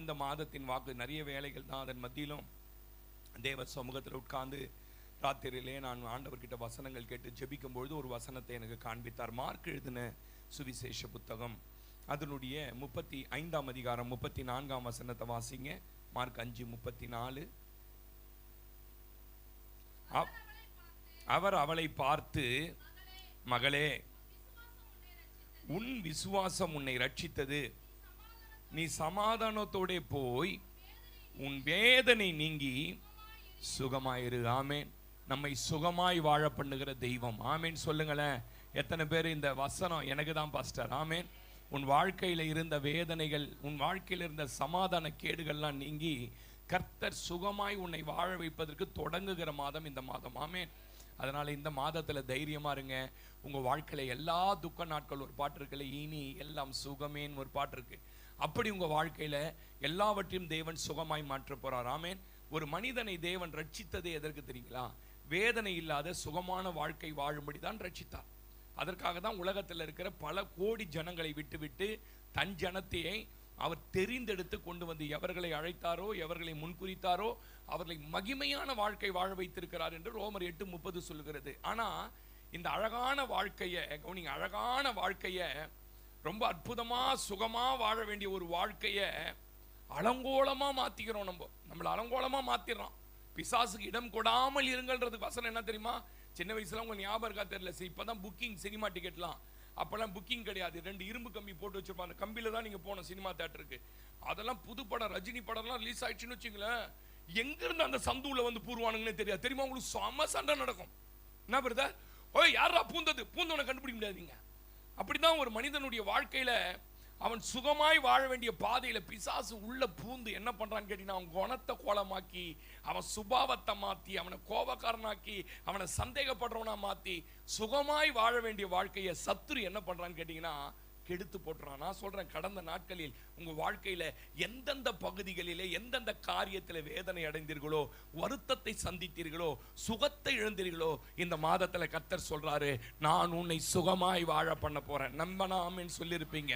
இந்த மாதத்தின் வாக்கு. நிறைய வேலைகள் தான், அதன் மத்தியிலும் தேவ சமூகத்தில் உட்கார்ந்து ராத்திரியிலே நான் ஆண்டவர்கிட்ட வசனங்கள் கேட்டு ஜெபிக்கும் பொழுது ஒரு வசனத்தை எனக்கு காண்பித்தார். மார்க் எழுதின சுவிசேஷ புத்தகம் அதனுடைய 35ஆம் அதிகாரம் 34ஆம் வசனத்தை வாசிங்க. மார்க் 5:34. அவர் அவளை பார்த்து, மகளே, உன் விசுவாசம் உன்னை ரட்சித்தது, நீ சமாதானத்தோட போய் உன் வேதனை நீங்கி சுகமாயிரு. ஆமேன். நம்மை சுகமாய் வாழ பண்ணுகிற தெய்வம். ஆமேன் சொல்லுங்களேன். எத்தனை பேர் இந்த வசனம் எனக்கு தான் பாஸ்டர்? ஆமேன். உன் வாழ்க்கையில் இருந்த வேதனைகள், உன் வாழ்க்கையில் இருந்த சமாதான கேடுகள்லாம் நீங்கி கர்த்தர் சுகமாய் உன்னை வாழ வைப்பதற்கு தொடங்குகிற மாதம் இந்த மாதம். ஆமேன். அதனால இந்த மாதத்துல தைரியமா இருங்க. உங்க வாழ்க்கையில எல்லா துக்க நாட்கள் ஒரு பாட்டு இருக்குல்ல, இனி எல்லாம் சுகமேன்னு ஒரு பாட்டு இருக்கு. அப்படி உங்க வாழ்க்கையில எல்லாவற்றையும் தேவன் சுகமாய் மாற்ற போறார். ஆமேன். ஒரு மனிதனை தேவன் ரட்சித்ததே எதற்கு தெரியுங்களா? வேதனை இல்லாத சுகமான வாழ்க்கை வாழும்படி தான் ரட்சித்தார். அதற்காக தான் உலகத்தில் இருக்கிற பல கோடி ஜனங்களை விட்டு தன் ஜனத்தையே அவர் தெரிந்தெடுத்து கொண்டு வந்து எவர்களை அழைத்தாரோ, எவர்களை முன்குறித்தாரோ அவர்களை மகிமையான வாழ்க்கை வாழ வைத்திருக்கிறார் என்று ரோமர் 8:30 சொல்கிறது. ஆனா இந்த அழகான வாழ்க்கைய கவனிங்க, அழகான வாழ்க்கைய, ரொம்ப அற்புதமா சுகமா வாழ வேண்டிய ஒரு வாழ்க்கைய அலங்கோலமா மாத்திக்கிறோம். நம்மள அலங்கோலமா மாத்திடுறோம். பிசாசுக்கு இடம் கொடாமல் இருங்கள்ன்றதுக்கு வசனம் என்ன தெரியுமா? சின்ன வயசுல உங்களுக்கு ஞாபகம் இருக்கா தெரியல, இப்பதான் புக்கிங் சினிமா டிக்கெட்லாம், அப்பெல்லாம் புக்கிங் கிடையாது. 2 இரும்பு கம்பி போட்டு வச்சிருப்பாங்க. அந்த கம்பியில தான் நீங்க போகணும் சினிமா தியேட்டருக்கு. அதெல்லாம் புது படம், ரஜினி படம்லாம் ரிலீஸ் ஆயிடுச்சுன்னு வச்சுங்களேன், எங்க இருந்து அந்த சந்துல வந்து பூர்வானுங்கன்னு தெரியாது. தெரியுமா உங்களுக்கு? செம சண்டை நடக்கும். என்ன பிரதர், ஓய் யாரா பூந்தவனை கண்டுபிடிக்க முடியாதீங்க. அப்படிதான் ஒரு மனிதனுடைய வாழ்க்கையில அவன் சுகமாய் வாழ வேண்டிய பாதையில பிசாசு உள்ள பூந்து என்ன பண்றான்னு கேட்டீங்கன்னா, அவன் குணத்தை கோலமாக்கி, அவன் சுபாவத்தை மாத்தி, அவனை கோபக்காரனாக்கி, அவனை சந்தேகப்படுறவனா மாத்தி, சுகமாய் வாழ வேண்டிய வாழ்க்கையை சத்துரு என்ன பண்றான்னு கேட்டீங்கன்னா கெடுத்து போட்டுறான். நான் சொல்றேன், கடந்த நாட்களில் உங்க வாழ்க்கையில எந்தெந்த பகுதிகளிலே எந்தெந்த காரியத்தில் வேதனை அடைந்தீர்களோ, வருத்தத்தை சந்தித்தீர்களோ, சுகத்தை இழந்தீர்களோ, இந்த மாதத்துல கர்த்தர் சொல்றாரு, நான் உன்னை சுகமாய் வாழ பண்ண போறேன். நம்பனாமேன்னு சொல்லியிருப்பீங்க.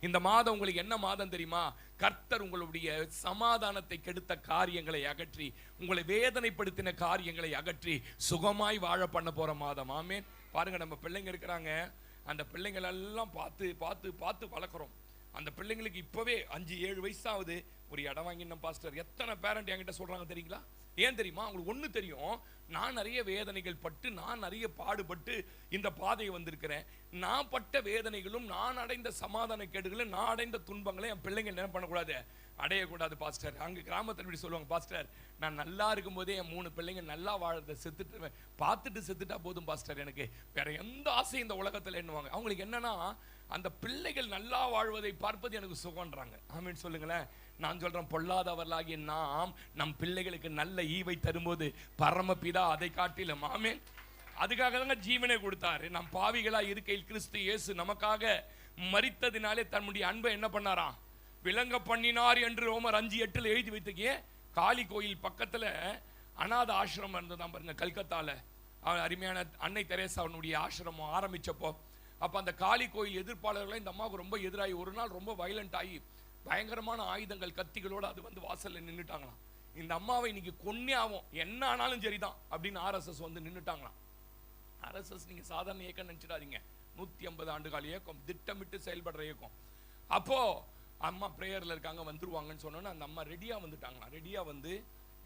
இந்த மாதம் உங்களுக்கு என்ன மாதம் தெரியுமா? கர்த்தர் உங்களுடைய சமாதானத்தை கெடுத்த காரியங்களை அகற்றி, உங்களை வேதனைப்படுத்தின காரியங்களை அகற்றி சுகமாய் வாழ பண்ண போற மாதம். ஆமேன். பாருங்க, நம்ம பிள்ளைங்க இருக்கிறாங்க, அந்த பிள்ளைங்கள் எல்லாம் பார்த்து பார்த்து பார்த்து வளர்க்குறோம். அந்த பிள்ளைங்களுக்கு இப்பவே 5-7 வயசாவது ஒரு இடம் வாங்கினோம் பாஸ்டர். எத்தனை பேரண்ட் என்கிட்ட சொல்றாங்க தெரியுங்களா? ஏன் தெரியுமா? அவங்களுக்கு ஒண்ணு தெரியும், நான் நிறைய வேதனைகள் பட்டு, நான் நிறைய பாடுபட்டு இந்த பாதையை வந்திருக்கிறேன். நான் பட்ட வேதனைகளும், நான் அடைந்த சமாதான கேடுகளும், நான் அடைந்த துன்பங்களை என் பிள்ளைங்க என்ன பண்ணக்கூடாது, அடையக்கூடாது பாஸ்டர். அங்கே கிராமத்தில் இப்படி சொல்லுவாங்க, பாஸ்டர் நான் நல்லா இருக்கும் போதே என் 3 பிள்ளைங்க நல்லா வாழறத செத்துட்டு பார்த்துட்டு செத்துட்டா போதும் பாஸ்டர், எனக்கு வேற எந்த ஆசை இந்த உலகத்தில் என்னவாங்க. அவங்களுக்கு என்னன்னா, அந்த பிள்ளைகள் நல்லா வாழ்வதை பார்ப்பது எனக்கு சுகம்ன்றாங்க. ஆமீன் சொல்லுங்களேன். நான் சொல்றேன், பொல்லாதவர்களாகிய நாம் நம் பிள்ளைகளுக்கு நல்ல ஈவை தரும்போது பரமபிதா அதை காட்டிலும். ஆமீன். அதுக்காக தாங்க ஜீவனை கொடுத்தாரு. நம் பாவிகளா இருக்கையில் கிறிஸ்து இயேசு நமக்காக மரித்ததினாலே தன்னுடைய அன்பை என்ன பண்ணாராம், விளங்க பண்ணினார் என்று ரோமர் 5:8 எழுதி வைத்துக்கே. காளி கோயில் பக்கத்துல அநாத ஆசிரமம் இருந்ததான் பாருங்க, கல்கத்தால. அருமையான அன்னை தெரேசாவுடைய ஆசிரமம் ஆரம்பிச்சப்போ, அப்ப அந்த காளி கோயில் எதிர்ப்பாளர்களை இந்த அம்மாவுக்கு ரொம்ப எதிராகி, ஒரு நாள் ரொம்ப வயலண்ட் ஆகி பயங்கரமான ஆயுதங்கள் கத்திகளோடு அது வந்து வாசல்ல நின்றுட்டாங்களாம். இந்த அம்மாவை இன்னைக்கு கொன்னே ஆகும், என்ன ஆனாலும் சரிதான் அப்படின்னு RSS வந்து நின்றுட்டாங்களாம். RSS நீங்க சாதாரண இயக்கம் நினைச்சிடாதீங்க, 150 ஆண்டு கால இயக்கம், திட்டமிட்டு செயல்படுற இயக்கம். அப்போ அம்மா பிரேயர்ல இருக்காங்க, வந்துருவாங்கன்னு சொன்னோன்னா அந்த அம்மா ரெடியா வந்துட்டாங்களாம். ரெடியா வந்து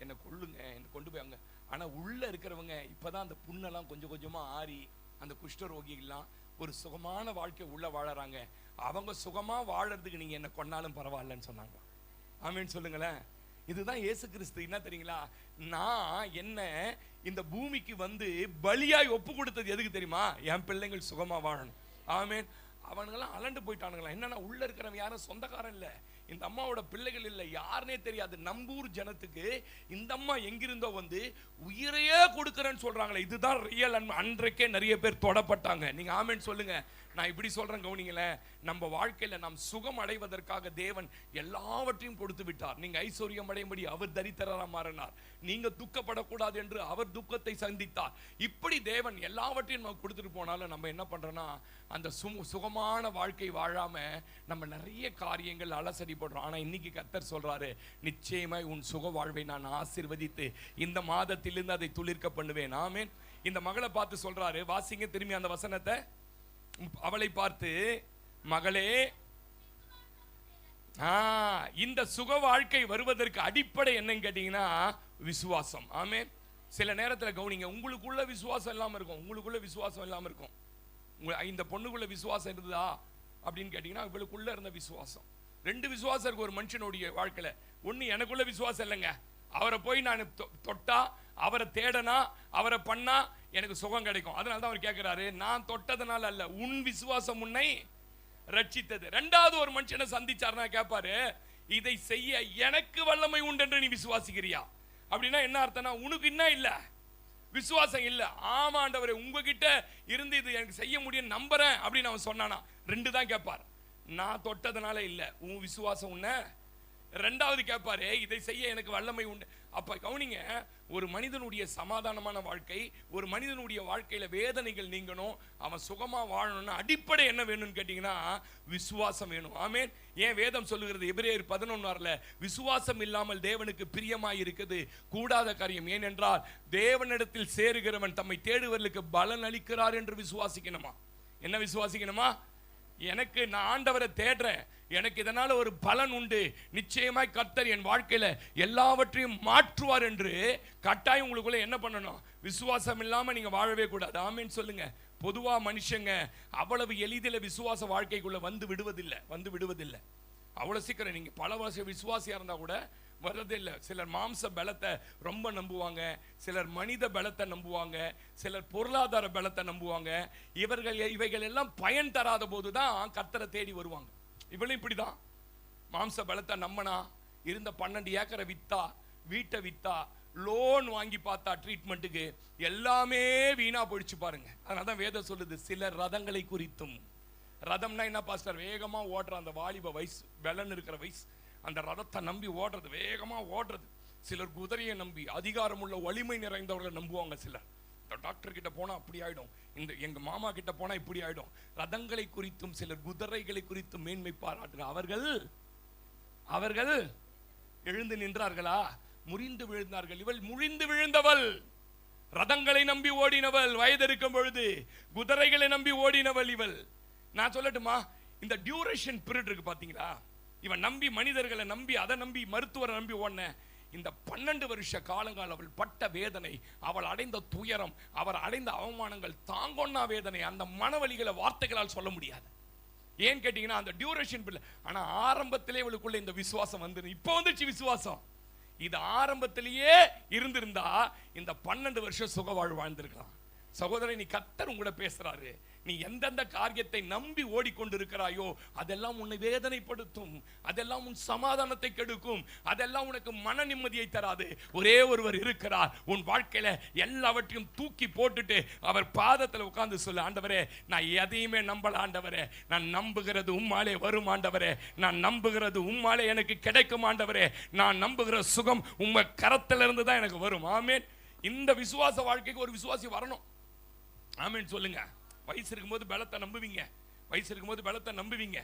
என்னை கொள்ளுங்க, என்னை கொண்டு போயாங்க. ஆனா உள்ள இருக்கிறவங்க இப்பதான் அந்த புண்ணெல்லாம் கொஞ்சம் கொஞ்சமா ஆறி, அந்த குஷ்டரோகிகள்லாம் ஒரு சுகமான வாழ்க்கை உள்ள வாழறாங்க. அவங்க சுகமா வாழறதுக்கு நீங்க என்ன கொன்னாலும் பரவாயில்லன்னு சொன்னாங்க. ஆமீன் சொல்லுங்களேன். இதுதான் இயேசு கிறிஸ்து. என்ன தெரியுங்களா, நான் என்ன இந்த பூமிக்கு வந்து பலியாய் ஒப்பு கொடுத்தது எதுக்கு தெரியுமா? என் பிள்ளைங்கள் சுகமா வாழணும். ஆமீன். அவனுங்கெல்லாம் அலண்டு போயிட்டானுங்களா. என்னன்னா, உள்ள இருக்கிறவன் யாரும் சொந்தக்காரன் இல்ல, இந்த அம்மாவோட பிள்ளைகள் இல்லை, யாருன்னே தெரியாது. நம்பூர் ஜனத்துக்கு இந்த அம்மா எங்கிருந்தோ வந்து உயிரையே கொடுக்கிறேன்னு சொல்றாங்களே, இதுதான் ரியல் அன்பு. அன்றைக்கே நிறைய பேர் தொடப்பட்டாங்க. நீங்க ஆமேன்னு சொல்லுங்க. நான் இப்படி சொல்றேன் கவனிங்களேன், நம்ம வாழ்க்கையில நாம் சுகம் அடைவதற்காக தேவன் எல்லாவற்றையும் கொடுத்து விட்டார். நீங்க ஐஸ்வர்யம் அடையும்படி அவர் தரித்திரரா மாறினார். நீங்க துக்கப்படக்கூடாது என்று அவர் துக்கத்தை சந்தித்தார். இப்படி தேவன் எல்லாவற்றையும் நமக்கு கொடுத்துட்டு போனாலும் நம்ம என்ன பண்றோம்னா, அந்த சுகமான வாழ்க்கை வாழாம நம்ம நிறைய காரியங்கள் அலசடிப்படுறோம். ஆனா இன்னைக்கு கர்த்தர் சொல்றாரு, நிச்சயமாய் உன் சுக வாழ்வை நான் ஆசீர்வதித்து இந்த மாதத்திலிருந்து அதை துளிர்க்க பண்ணுவேன். ஆமென். இந்த மகளை பார்த்து சொல்றாரு, வாசிங்க திரும்பி அந்த வசனத்தை. அவளை பார்த்து, மகளே, இந்த சுக வாழ்க்கை வருவதற்கு அடிப்படை என்னன்னு கேட்டீங்கன்னா விசுவாசம். ஆமென். சில நேரத்தில் கவனிங்க, உங்களுக்குள்ள விசுவாசம் இல்லாம இருக்கும், உங்களுக்குள்ள விசுவாசம் இல்லாம இருக்கும். இந்த பொண்ணுக்குள்ள விசுவாசம் இருந்ததா அப்படின்னு கேட்டீங்கன்னா இவளுக்குள்ள இருந்த விசுவாசம். ரெண்டு விசுவாசம் இருக்கு ஒரு மனுஷனுடைய வாழ்க்கையில. ஒண்ணு, எனக்குள்ள விசுவாசம் இல்லைங்க, அவரை போய் நான் தொட்டா, அவரை தேடனா, அவரை பண்ணா எனக்கு சுகம் கிடைக்கும். அதனால தான் அவர் கேட்கிறாரு, நான் தொட்டதனால அல்ல, உன் விசுவாசம் உன்னை ரட்சித்தது. ரெண்டாவது ஒரு மனுஷனை சந்திச்சாருன்னா கேட்பாரு, இதை செய்ய எனக்கு வல்லமை உண்டு என்று நீ விசுவாசிக்கிறியா? அப்படின்னா என்ன அர்த்தம்னா, உனக்கு என்ன இல்ல, விசுவாசம் இல்ல. ஆமா ஆண்டவரே, உங்ககிட்ட இருந்து இது எனக்கு செய்ய முடியும் நம்புறேன் அப்படின்னு அவன் சொன்னானா, ரெண்டு தான் கேட்பார். நான் தொட்டதனால இல்ல, உன் விசுவாசம் உன்ன. ரெண்டாவது கேட்பாரு, இதை செய்ய எனக்கு வல்லமை உண்டு. அப்ப கவனிங்க, ஒரு மனிதனுடைய சமாதானமான வாழ்க்கை, ஒரு மனிதனுடைய வாழ்க்கையில வேதனைகள் நீங்கணும், அவன் சுகமா வாழணும்னு அடிப்படை என்ன வேணும்னு கேட்டீங்கன்னா விசுவாசம் வேணும். ஆமென். ஏன் வேதம் சொல்லுகிறது எபிரேயர் 11:6, விசுவாசம் இல்லாமல் தேவனுக்கு பிரியமாய் இருக்குது கூடாத காரியம். ஏனென்றால் தேவனிடத்தில் சேருகிறவன் தம்மை தேடுவர்களுக்கு பலன் அளிக்கிறார் என்று விசுவாசிக்கணுமா? என்ன விசுவாசிக்கணுமா? எனக்கு நான் ஆண்டவரை தேடுறேன், எனக்கு இதனால ஒரு பலன் உண்டு, நிச்சயமாய் கர்த்தர் என் வாழ்க்கையில எல்லாவற்றையும் மாற்றுவார் என்று கட்டாயம் உங்களுக்குள்ள என்ன பண்ணணும்? விசுவாசம் இல்லாம நீங்க வாழவே கூடாது. ஆமென் சொல்லுங்க. பொதுவா மனுஷங்க அவ்வளவு எளிதில் விசுவாச வாழ்க்கைக்குள்ள வந்து விடுவதில்லை. அவ்வளவு சீக்கிரம் நீங்க பல வருஷம் விசுவாசியா இருந்தா கூட வரதில்லை. சிலர் மாம்ச பலத்தை ரொம்ப நம்புவாங்க, சிலர் மனித பலத்தை நம்புவாங்க, சிலர் பொருளாதார பலத்தை நம்புவாங்க. இவைகள் எல்லாம் பயன் தராத போதுதான் கர்த்தரை தேடி வருவாங்க. இவளும் இப்படிதான் மாம்ச பலத்தை நம்பினா, இருந்த 12 ஏக்கரை வித்தா, வீட்டை வித்தா, லோன் வாங்கி பார்த்தா ட்ரீட்மெண்ட்டுக்கு, எல்லாமே வீணா போயிடுச்சு பாருங்க. அதனாலதான் வேதம் சொல்லுது, சிலர் ரதங்களை குறித்தும். ரதம்னா என்ன பாஸ்டர்? வேகமா ஓடுற அந்த வாலிப வயசு, பலன் இருக்கிற வயசு, அந்த ரதத்தை நம்பி ஓடுறது, வேகமா ஓடுறது. சிலர் குதிரையை நம்பி, அதிகாரம் உள்ள வலிமை நிறைந்தவர்களை நம்புவாங்க. சிலர் டாக்டர் கிட்ட போனா அப்படி ஆயிடும், இந்த எங்க மாமா கிட்ட போனா இப்படி ஆயிடும். ரதங்களை குறித்தும் சிலர் குதிரைகளை குறித்தும் மேன்மை பாராட்டுங்க. அவர்கள் எழுந்து நின்றார்களா? முறிந்து விழுந்தார்கள். இவள் முறிந்து விழுந்தவள், ரதங்களை நம்பி ஓடினவள், வயது இருக்கும் பொழுது குதிரைகளை நம்பி ஓடினவள் இவள். நான் சொல்லட்டுமா, இந்த டியூரேஷன் பீரியட் இருக்கு பாத்தீங்களா, இவன் நம்பி மனிதர்களை நம்பி, அதை நம்பி மருத்துவரை நம்பி ஓடின இந்த 12 வருஷ காலங்கள் அவள் பட்ட வேதனை, அவள் அடைந்த துயரம், அவர் அடைந்த அவமானங்கள், தாங்கொன்னா வேதனை, அந்த மனவலிகளை வார்த்தைகளால் சொல்ல முடியாது. ஏன் கேட்டீங்கன்னா அந்த டியூரேஷன் பிள்ளை. ஆனா ஆரம்பத்திலே இவளுக்குள்ள இந்த விசுவாசம் வந்து, இப்போ வந்துச்சு விசுவாசம். இது ஆரம்பத்திலேயே இருந்திருந்தா இந்த 12 வருஷம் சுக வாழ்ந்திருக்கலாம். சகோதரன், நீ கர்த்தர் உங்களோட பேசுறாரு, நீ எந்தெந்த காரியத்தை நம்பி ஓடிக்கொண்டிருக்கிறாயோ அதெல்லாம் உன்னை வேதனைப்படுத்தும், அதெல்லாம் உன் சமாதானத்தை கெடுக்கும், அதெல்லாம் உனக்கு மன நிம்மதியை தராது. ஒரே ஒருவர் இருக்கிறார் உன் வாழ்க்கையில, எல்லாவற்றையும் தூக்கி போட்டுட்டு அவர் பாதத்தில் உட்கார்ந்து சொல்லு, ஆண்டவரே நான் எதையுமே நம்பல ஆண்டவரே, நான் நம்புகிறது உம்மாலே வரும் ஆண்டவரே, நான் நம்புகிறது உம்மாலே எனக்கு கிடைக்கும் ஆண்டவரே, நான் நம்புகிற சுகம் உங்க கரத்திலிருந்து தான் எனக்கு வரும். ஆமென். இந்த விசுவாச வாழ்க்கைக்கு ஒரு விசுவாசி வரணும். ஆமென் சொல்லுங்க. வயசு இருக்கும்போது பலத்தை நம்புவீங்க,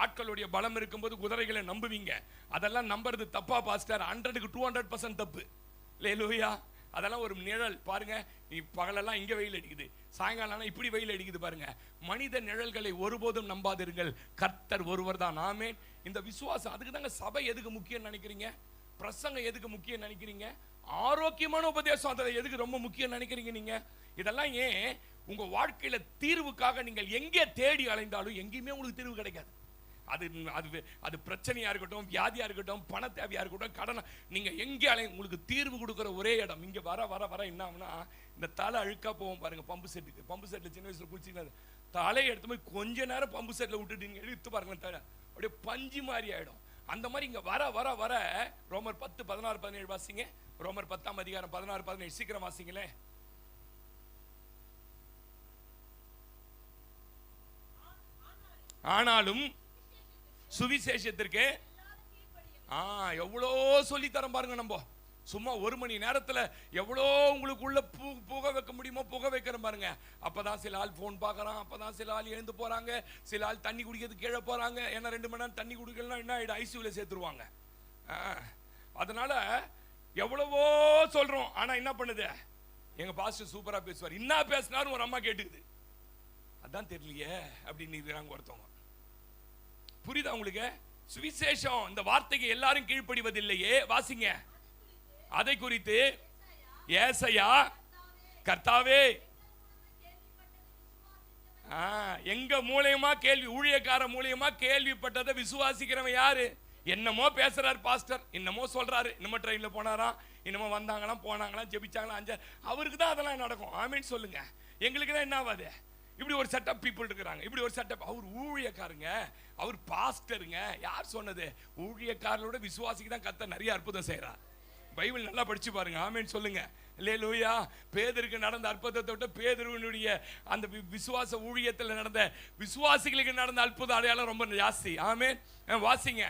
ஆட்களுடைய பலம் இருக்கும்போது குதிரைகளை நம்புவீங்க. அதெல்லாம் நம்புறது தப்பா பாஸ்டர்? 100க்கு 200% தப்பு. அல்லேலூயா. அதெல்லாம் ஒரு நிழல். பாருங்க, நீ பகலெல்லாம் இங்க வெயில் அடிக்குது, சாயங்காலம் இப்படி வெயில் அடிக்குது பாருங்க. மனித நிழல்களை ஒருபோதும் நம்பாதீர்கள், கர்த்தர் ஒருவர் தான். ஆமென். இந்த விசுவாசம், அதுக்கு தாங்க சபை எதுக்கு முக்கியம் நினைக்கிறீங்க? பிரசங்கம் எதுக்கு முக்கியம் நினைக்கிறீங்க? ஆரோக்கியமான உபதேசம் அது எதுக்கு ரொம்ப முக்கியம் நினைக்கிறீங்க நீங்க? இதெல்லாம் ஏன் உங்க வாழ்க்கையில தீர்வுக்காக நீங்கள் எங்கே தேடி அலைந்தாலும் எங்கேயுமே உங்களுக்கு தீர்வு கிடைக்காது. அது பிரச்சனையா இருக்கட்டும், வியாதியா இருக்கட்டும், பண தேவையா இருக்கட்டும், கடனை, நீங்க எங்கே உங்களுக்கு தீர்வு கொடுக்கிற ஒரே இடம் இங்க வர வர வர என்ன ஆகும்னா, இந்த தலை அழுக்கா போவோம் பாருங்க பம்பு செட்ல சின்ன வயசுல குளிச்சிங்கன்னா தலையை எடுத்து போய் கொஞ்ச நேரம் பம்பு செட்ல விட்டுட்டு நீங்க எடுத்து பாருங்க, தலை அப்படியே பஞ்சு மாதிரி ஆயிடும். அந்த மாதிரி இங்க வர வர வர ரோமர் 10, 16, 17 வாசிங்க. ரோமர் 10ஆம் அதிகாரம் 16, 17 சீக்கிரம் வாசிங்களே. ஆனாலும் சுவிசேஷத்திற்கு எவ்வளோ சொல்லி தரம் பாருங்க. நம்ம சும்மா ஒரு மணி நேரத்தில் எவ்வளோ உங்களுக்குள்ள புகை வைக்க முடியுமோ புகை வைக்கிறோம் பாருங்க. அப்பதான் சில ஆள் போன் பார்க்கறான், அப்பதான் சில ஆள் எழுந்து போறாங்க, சில ஆள் தண்ணி குடிக்கிறது கீழே போறாங்க. ஏன்னா 2 மணி நேரம் தண்ணி குடிக்கலாம், என்ன ஆயிடும், ஐசியூல சேர்த்துருவாங்க. அதனால எவ்வளவோ சொல்றோம், ஆனா என்ன பண்ணுது, எங்க பாஸ்டர் சூப்பரா பேசுவார், என்ன பேசினாரும் ஒரு அம்மா கேட்டுக்குது, அதான் தெரியலையே அப்படின்னு இருக்கிறாங்க ஒருத்தவங்க. புரியுதா உங்களுக்கு? சுவிசேஷம் இந்த வார்த்தைக்கு எல்லாரும் கீழ்ப்படிவதில்லையே. வாசிங்க. அதை குறித்து ஏசாயா, கர்த்தாவே எங்க மூலமா கேள்வி, ஊழியக்கார மூலமா கேள்விப்பட்டதை விசுவாசிக்கிறவன் யாரு? என்னமோ பேசுறாரு பாஸ்டர், என்னமோ சொல்றாரு, இன்னமோ ட்ரெயின்ல போனாராம், இன்னமோ வந்தாங்களாம் போனாங்களாம் ஜெபிச்சாங்களாம், அவருக்கு தான் அதெல்லாம் நடக்கும். ஆமீன் சொல்லுங்க. எங்களுக்கு தான் என்ன ஆகாது? இப்படி ஒரு செட்டப் பீப்புள் இருக்கிறாங்க, இப்படி ஒரு செட்டப். அவர் ஊழியக்காரங்க, அவர் பாஸ்டருங்க. யார் சொன்னது? ஊழியக்காரரோட விசுவாசிக்கு தான் கர்த்தர் நிறைய அற்புதம் செய்யறார். பைபிள் நல்லா படிச்சு பாருங்க. ஆமீன் சொல்லுங்க. அல்லேலூயா. பேதுருக்கு நடந்த அற்புதத்தை விட பேதுருவினுடைய அந்த விசுவாச ஊழியத்தில் நடந்த விசுவாசிகளுக்கு நடந்த அற்புத அடையாளம் ரொம்ப ஜாஸ்தி. ஆமீன். வாசிங்க.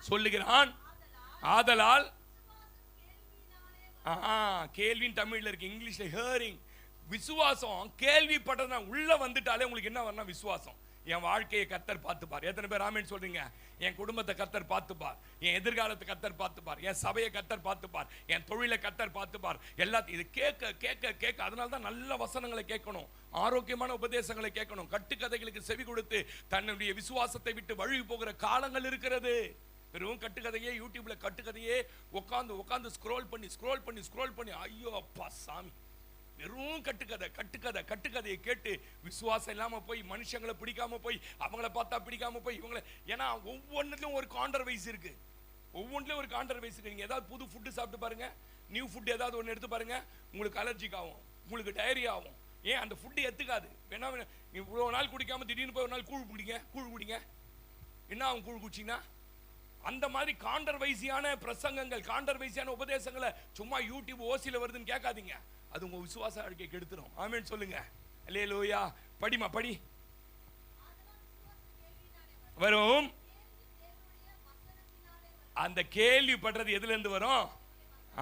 சொல்லுகிறான், ஆதலால் கேள்வின் தமிழ்ல இருக்கு, இங்கிலீஷ்ல ஹியரிங். விசுவாசம் கேள்விப்பட்டதுனா உள்ள வந்துட்டாலே உங்களுக்கு என்ன வரணும்? விசுவாசம். என் வாழ்க்கையை கர்த்தர் பார்த்துப்பார். எத்தனை பேர் ஆமென் சொல்றீங்க? என் குடும்பத்தை கர்த்தர் பார்த்துப்பார், என் எதிர்காலத்தை கர்த்தர் பார்த்துப்பார், என் சபையை கர்த்தர் பார்த்துப்பார், என் தொழிலை கர்த்தர் பார்த்துப்பார். எல்லாத்தையும் இது கேட்க கேட்க கேட்க, அதனால தான் நல்ல வசனங்களை கேட்கணும், ஆரோக்கியமான உபதேசங்களை கேட்கணும், கட்டுக்கதைகளுக்கு செவி கொடுத்து தன்னுடைய விசுவாசத்தை விட்டு வழி போகிற காலங்கள் இருக்கிறது. வெறும் கட்டுக்கதையே, யூடியூப்ல கட்டுக்கதையே உட்காந்து உட்காந்து ஸ்க்ரோல் பண்ணி ஐயோ அப்பா சாமி, வெறும் கட்டுக்கதை கட்டுக்கதை கட்டுக்கதையை கேட்டு விசுவாசம் இல்லாம போய், மனுஷங்களை பிடிக்காம போய், அவங்கள பார்த்தா பிடிக்காம போய் இவங்களை. ஏன்னா ஒவ்வொன்றுலையும் ஒரு கான்ட்ரவைஸ் இருக்கு, ஒவ்வொன்றுலையும் ஒரு கான்ட்ரவைஸ் இருக்கு. நீங்க ஏதாவது புது ஃபுட்டு சாப்பிட்டு பாருங்க, நியூ ஃபுட் ஏதாவது ஒன்று எடுத்து பாருங்க, உங்களுக்கு அலர்ஜிக் ஆகும், உங்களுக்கு டயரியா ஆகும். ஏன்? அந்த ஃபுட்டு எத்துக்காது. வேணா இவ்வளோ நாள் குடிக்காம திடீர்னு போய் ஒரு நாள் கூழ் குடிங்க, என்ன ஆகும் கூழ் குடிச்சிங்கன்னா? அந்த மாதிரி கான்ட்ரவைஸியான பிரசங்கங்கள், கான்ட்ரவைஸியான உபதேசங்களை சும்மா யூடியூப் ஓசில வருதுன்னு கேட்காதீங்க, அது உங்க விசுவாச வாழ்க்கையை கெடுத்துரும். ஆமென் சொல்லுங்க. அல்லேலூயா. படிமா படி. வரும். அந்த கேள்வி படுறது எதுல இருந்து வரும்?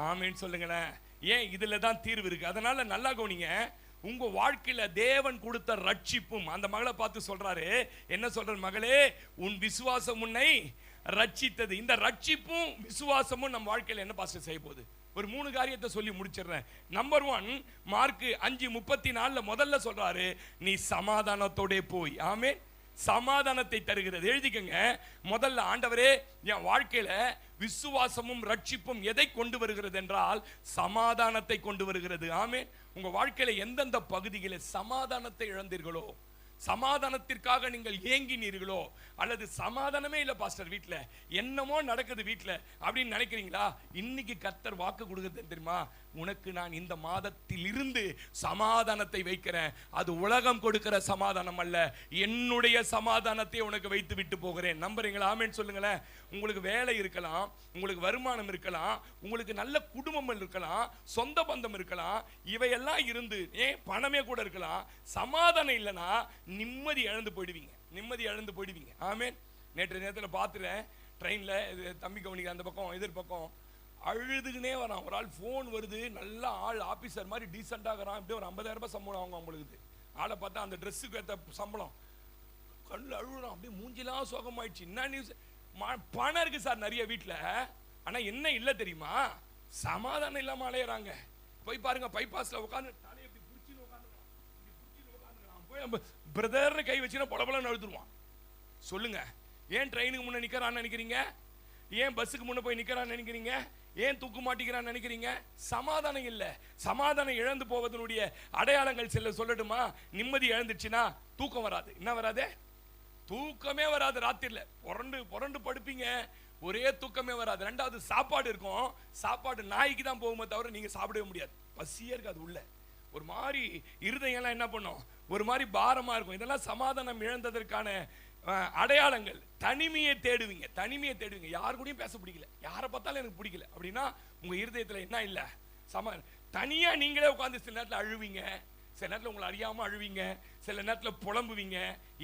ஆமென் சொல்லுங்களேன். ஏன்? இதுல தான் தீர்வு இருக்கு. அதனால நல்லா கவனிங்க. உங்க வாழ்க்கையில தேவன் கொடுத்த ரட்சிப்பும், அந்த மகளை பார்த்து சொல்றாரு, என்ன சொல்றாரு? மகளே, உன் விசுவாசம் உன்னை ரட்சித்தது. இந்த ரட்சிப்பும் விசுவாசமும் நம்ம வாழ்க்கையில என்ன பாஸ்டர் செய்ய போகுது? ஒரு 3 காரியத்தை சொல்லி முடிச்சிடுறேன். நம்பர் 1, மார்க் 5:34 முதல்ல சொல்றாரு, நீ சமாதானத்தோட போய். ஆமே, சமாதானத்தை தருகிறது. எழுதிக்கங்க. முதல்ல, ஆண்டவரே என் வாழ்க்கையில விசுவாசமும் ரட்சிப்பும் எதை கொண்டு வருகிறது என்றால் சமாதானத்தை கொண்டு வருகிறது. ஆமே, உங்க வாழ்க்கையில எந்தெந்த பகுதிகளில் சமாதானத்தை இழந்தீர்களோ, சமாதானத்திற்காக நீங்கள் ஏங்கினீர்களோ, அல்லது சமாதானமே இல்லை பாஸ்டர் வீட்டில், என்னமோ நடக்குது வீட்டில் அப்படின்னு நினைக்கிறீங்களா? இன்னைக்கு கர்த்தர் வாக்கு கொடுக்குறது தெரியுமா? உனக்கு நான் இந்த மாதத்தில் இருந்து சமாதானத்தை வைக்கிறேன். அது உலகம் கொடுக்கிற சமாதானம் அல்ல, என்னுடைய சமாதானத்தை உனக்கு வைத்து விட்டு போகிறேன். நம்புறீங்களா? ஆமென் சொல்லுங்களேன். உங்களுக்கு வேலை இருக்கலாம், உங்களுக்கு வருமானம் இருக்கலாம், உங்களுக்கு நல்ல குடும்பம் இருக்கலாம், சொந்த பந்தம் இருக்கலாம், இவையெல்லாம் இருந்து பணமே கூட இருக்கலாம். சமாதானம் இல்லைன்னா நிம்மதி இழந்து போயிடுவீங்க. ஆமென். நேற்று நேரத்தில் பார்த்துட்டேன், ட்ரெயினில் தம்பி கவனிக்க, அந்த பக்கம் எதிர்பக்கம் அழுதுக்குனே வரான். ஒரு ஆள் ஃபோன் வருது, நல்ல ஆள், ஆபீசர் மாதிரி டீசெண்டாகிறான், இப்படியே ஒரு 50,000 ரூபாய் சம்பளம் அவங்க அவங்களுக்கு. ஆளை பார்த்தா அந்த ட்ரெஸ்ஸுக்கு ஏற்ற சம்பளம், கண்ணு அழுகுறான், அப்படியே மூஞ்சிலாம் சோகமாயிடுச்சு. என்ன நியூஸ்? பணம் இருக்கு சார் நிறைய வீட்டில், ஆனால் என்ன இல்லை தெரியுமா? சமாதானம் இல்லாமல் அலையிறாங்க. போய் பாருங்க, பைபாஸில் உட்காந்து தலையை இப்படி பிடிச்சின்னு உட்காந்துருக்கான், போய் பிரதர்னு கை வச்சுன்னா பொலபலன்னு அழுதுருவான். சொல்லுங்க, ஏன் ட்ரெயினுக்கு முன்னே நிற்கிறான்னு நினைக்கிறீங்க? ஏன் பஸ்ஸுக்கு முன்னே போய் நிற்கிறான்னு நினைக்கிறீங்க? ஏன் தூக்கு மாட்டிக்கிறான்னு நினைக்கிறீங்க? சமாதானம் இல்லை. சமாதானம் இழந்து போவதனுடைய அடையாளங்கள் சில சொல்லட்டுமா? நிம்மதி இழந்துச்சுன்னா தூக்கம் வராது. என்ன வராது? தூக்கமே வராது. ராத்திரில புரண்டு படுப்பீங்க, ஒரே தூக்கமே வராது. 2வது, சாப்பாடு இருக்கும், சாப்பாடு நாய்க்கு தான் போகுமே தவிர நீங்க சாப்பிடவே முடியாது. பசியே இருக்காது. உள்ள ஒரு மாதிரி இருதயம்லாம் என்ன பண்ணும்? ஒரு மாதிரி பாரமா இருக்கும். இதெல்லாம் சமாதானம் இழந்ததற்கான அடையாளங்கள். தனிமையை தேடுவீங்க. யாரு கூடயும் பேச பிடிக்கல, யாரை பார்த்தாலும் எனக்கு பிடிக்கல அப்படின்னா உங்க இருதயத்துல என்ன இல்லை? தனியா நீங்களே உட்கார்ந்து சில நேரத்தில் அழுவீங்க, சில நேரத்தில் உங்களை அறியாம அழுவீங்க, சில நேரத்தில் புலம்புவீங்க.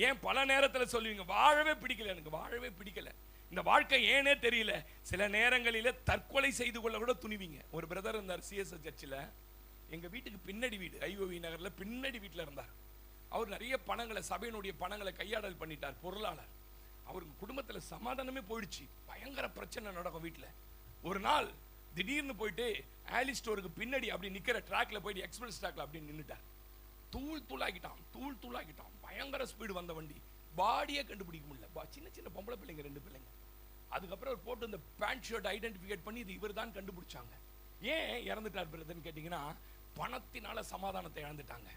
ஏன் பல நேரத்தில் சொல்லுவீங்க, வாழவே பிடிக்கல, எனக்கு வாழவே பிடிக்கல, இந்த வாழ்க்கை ஏனே தெரியல. சில நேரங்களில தற்கொலை செய்து கொள்ள கூட துணிவீங்க. ஒரு பிரதர் இருந்தார் சிஎஸ்எஸ் சர்ச்சில், எங்க வீட்டுக்கு பின்னாடி வீடு, ஐஓவி நகர்ல பின்னாடி வீட்டில் இருந்தார். அவர் நிறைய பணங்களை, சபையினுடைய பணங்களை கையாடல் பண்ணிட்டார், பொருளாளர். அவருக்கு குடும்பத்தில் சமாதானமே போயிடுச்சு, பயங்கர பிரச்சனை நடக்கும் வீட்டில். ஒரு நாள் திடீர்னு போயிட்டு ஆலி ஸ்டோருக்கு பின்னாடி அப்படி நிக்கிற ட்ராக்ல போயிட்டு எக்ஸ்பிரஸ் ட்ராக்ல அப்படி நின்னுட்டார். தூள் தூளாக்கிட்டான். பயங்கர ஸ்பீடு வந்த வண்டி, பாடியே கண்டுபிடிக்க முடியல. சின்ன சின்ன பொம்பளை பிள்ளைங்க, 2 பிள்ளைங்க. அதுக்கப்புறம் அவர் போட்டு இந்த பேண்ட் ஷர்ட் ஐடென்டிஃபிகேட் பண்ணி இது இவர் தான் கண்டுபிடிச்சாங்க. ஏன் இறந்துட்டார் பிரதர்னு கேட்டீங்கன்னா, பணத்தினால சமாதானத்தை இழந்துட்டாங்க.